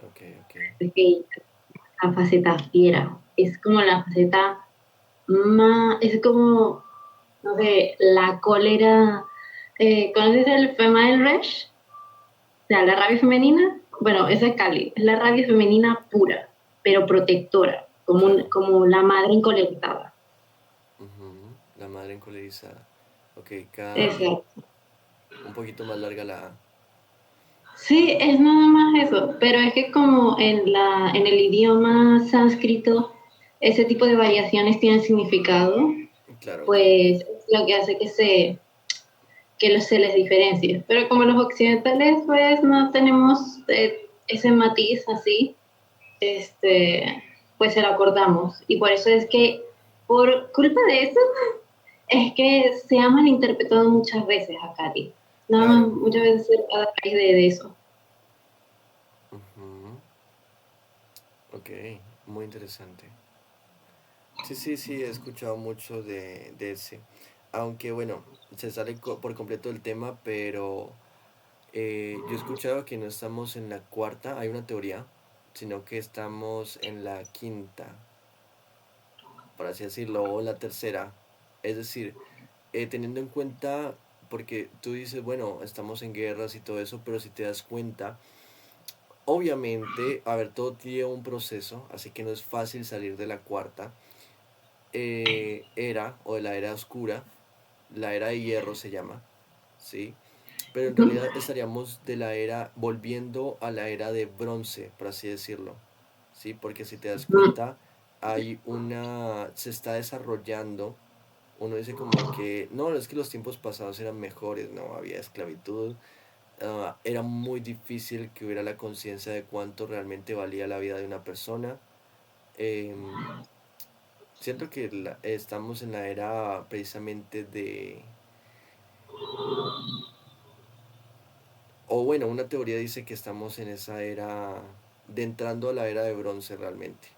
ok, ok,
Es que la faceta fiera es como la faceta más, es como, no sé, la cólera. ¿Conoces el Female Rage? O sea, la rabia femenina, bueno, esa es Cali, es la rabia femenina pura, pero protectora,
claro,
como la madre encolerizada.
ujú, la madre encolerizada. Ok, Cali,
Exacto.
un poquito más larga la A.
Sí, es nada más eso, pero es que como en el idioma sánscrito ese tipo de variaciones tienen significado,
Claro, claro,
pues es lo que hace se les diferencie. Pero como los occidentales pues no tenemos ese matiz así, este, pues se lo acordamos. Y por eso es que, por culpa de eso, es que se ha malinterpretado muchas veces a Cari. Nada más,
claro,
muchas veces a raíz de eso.
ujú, ok, muy interesante. Sí, sí, sí, he escuchado mucho de ese. Aunque bueno, se sale por completo del tema, pero yo he escuchado que no estamos en la cuarta, hay una teoría, sino que estamos en la quinta, por así decirlo, o la tercera. Es decir, teniendo en cuenta, porque tú dices, bueno, estamos en guerras y todo eso, pero si te das cuenta, obviamente, a ver, todo tiene un proceso, así que no es fácil salir de la cuarta era, o de la era oscura, la era de hierro se llama, ¿sí? Pero en realidad estaríamos de la era, volviendo a la era de bronce, por así decirlo, ¿sí? Porque si te das cuenta, se está desarrollando, uno dice como que, no, es que los tiempos pasados eran mejores, no, había esclavitud, era muy difícil que hubiera la conciencia de cuánto realmente valía la vida de una persona. em, Siento que estamos en la era precisamente de, o bueno, una teoría dice que estamos en esa era, de entrando a la era de bronce realmente,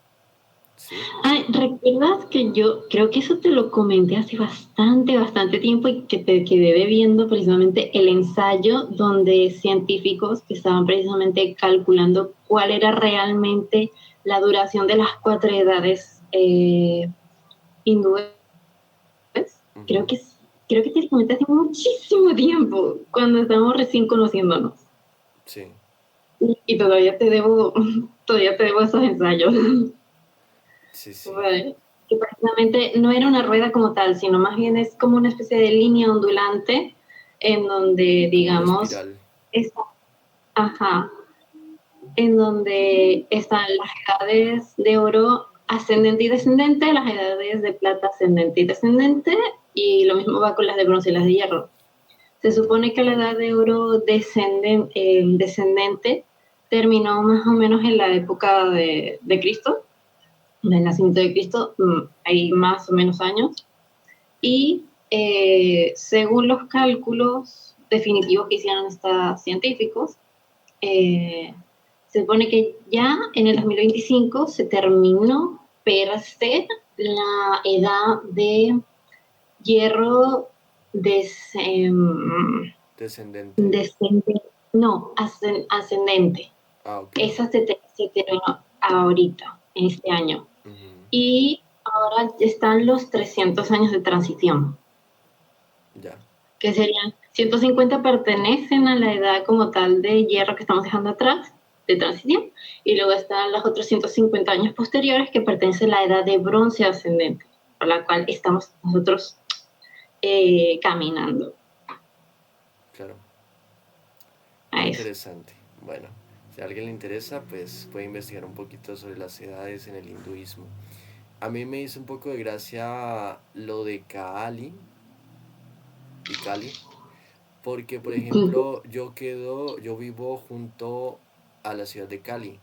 ¿sí?
Ay, ¿recuerdas que yo creo que eso te lo comenté hace bastante tiempo y que te quedé debiendo precisamente el ensayo donde científicos que estaban precisamente calculando cuál era realmente la duración de las cuatro edades hindúes? Creo
Ujú.
que, creo que te lo comenté hace muchísimo tiempo, cuando estábamos recién conociéndonos.
Sí,
Y todavía te debo esos ensayos.
sí, sí,
Vale. Que precisamente no era una rueda como tal, sino más bien es como una especie de línea ondulante en donde,
como una
digamos,
espiral.
está, ajá, en donde están las edades de oro ascendente y descendente, las edades de plata ascendente y descendente, y lo mismo va con las de bronce y las de hierro. Se
Ujú.
supone que la edad de oro descendente terminó más o menos en la época de Cristo, del nacimiento de Cristo, hay más o menos años, y según los cálculos definitivos que hicieron estos científicos, eh, se supone que ya en el 2025 se terminó per se la edad de hierro des, eh,
Descendente.
descendente, no, ascendente.
Ah, ok.
Esa se terminó ahorita, en este año.
Ujú.
Y ahora están los 300 años de transición,
Ya.
que serían 150 pertenecen a la edad como tal de hierro que estamos dejando atrás, de transición, y luego están los otros 150 años posteriores que pertenecen a la edad de bronce ascendente, por la cual estamos nosotros caminando
Claro.
a
Muy
eso.
interesante. Bueno, si a alguien le interesa, pues puede investigar un poquito sobre las edades en el hinduismo. A mí me hizo un poco de gracia lo de Kaali y Kali, porque por ejemplo yo vivo junto a la ciudad de Cali.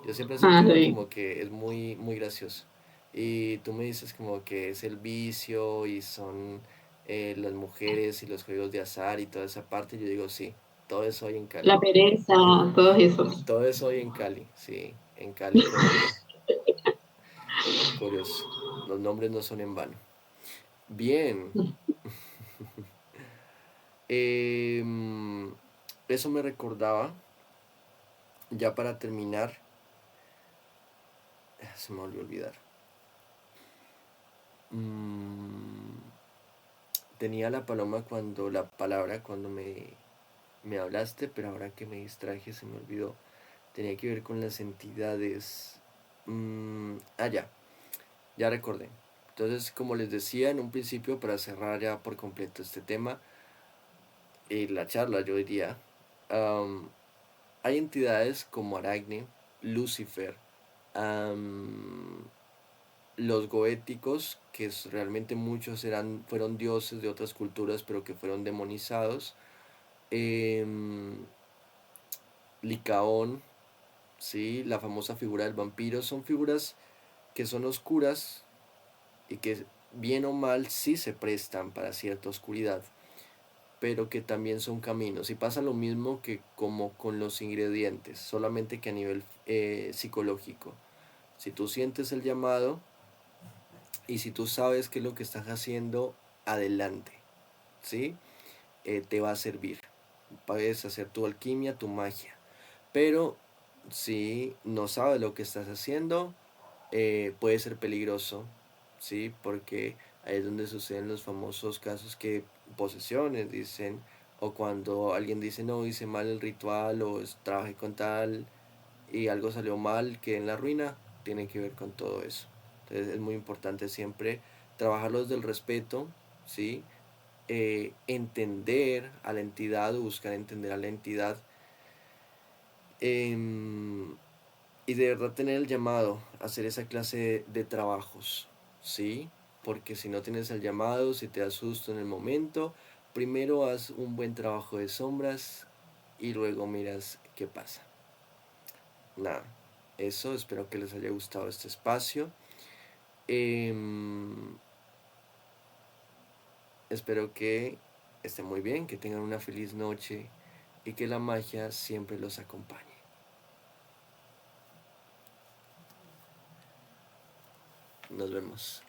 Yo siempre he
Ah,
sentido
sí.
como que es muy, muy gracioso. Y tú me dices como que es el vicio y son las mujeres y los juegos de azar y toda esa parte. Yo digo, sí, todo eso hay en Cali.
La pereza, todos esos.
Todo eso hay en Cali, sí, en Cali, Colombia. Curioso. Los nombres no son en vano. Bien. Em, Eso me recordaba, ya para terminar, se me volvió a olvidar. Mm, Tenía la paloma cuando, la palabra cuando me hablaste, pero ahora que me distraje se me olvidó. Tenía que ver con las entidades. Ya recordé. Entonces, como les decía en un principio, para cerrar ya por completo este tema, la charla, yo diría, am, hay entidades como Aracne, Lucifer, am, los goéticos, que realmente muchos fueron dioses de otras culturas, pero que fueron demonizados, em, Licaón, ¿sí? La famosa figura del vampiro, son figuras que son oscuras y que bien o mal sí se prestan para cierta oscuridad, pero que también son caminos. Y pasa lo mismo que como con los ingredientes, solamente que a nivel psicológico. Si tú sientes el llamado y si tú sabes qué es lo que estás haciendo, adelante, ¿sí? Te va a servir. Puedes hacer tu alquimia, tu magia. Pero si no sabes lo que estás haciendo, puede ser peligroso, ¿sí? Porque ahí es donde suceden los famosos casos que posesiones dicen, o cuando alguien dice, no, hice mal el ritual, o trabajé con tal y algo salió mal, que en la ruina, tiene que ver con todo eso. Entonces es muy importante siempre trabajarlo desde el respeto, ¿sí? Entender a la entidad o buscar entender a la entidad, em, y de verdad tener el llamado a hacer esa clase de trabajos, ¿sí? Porque si no tienes el llamado, si te asusto en el momento, primero haz un buen trabajo de sombras y luego miras qué pasa. Nada, eso, espero que les haya gustado este espacio. Em, Espero que estén muy bien, que tengan una feliz noche y que la magia siempre los acompañe. Nos vemos.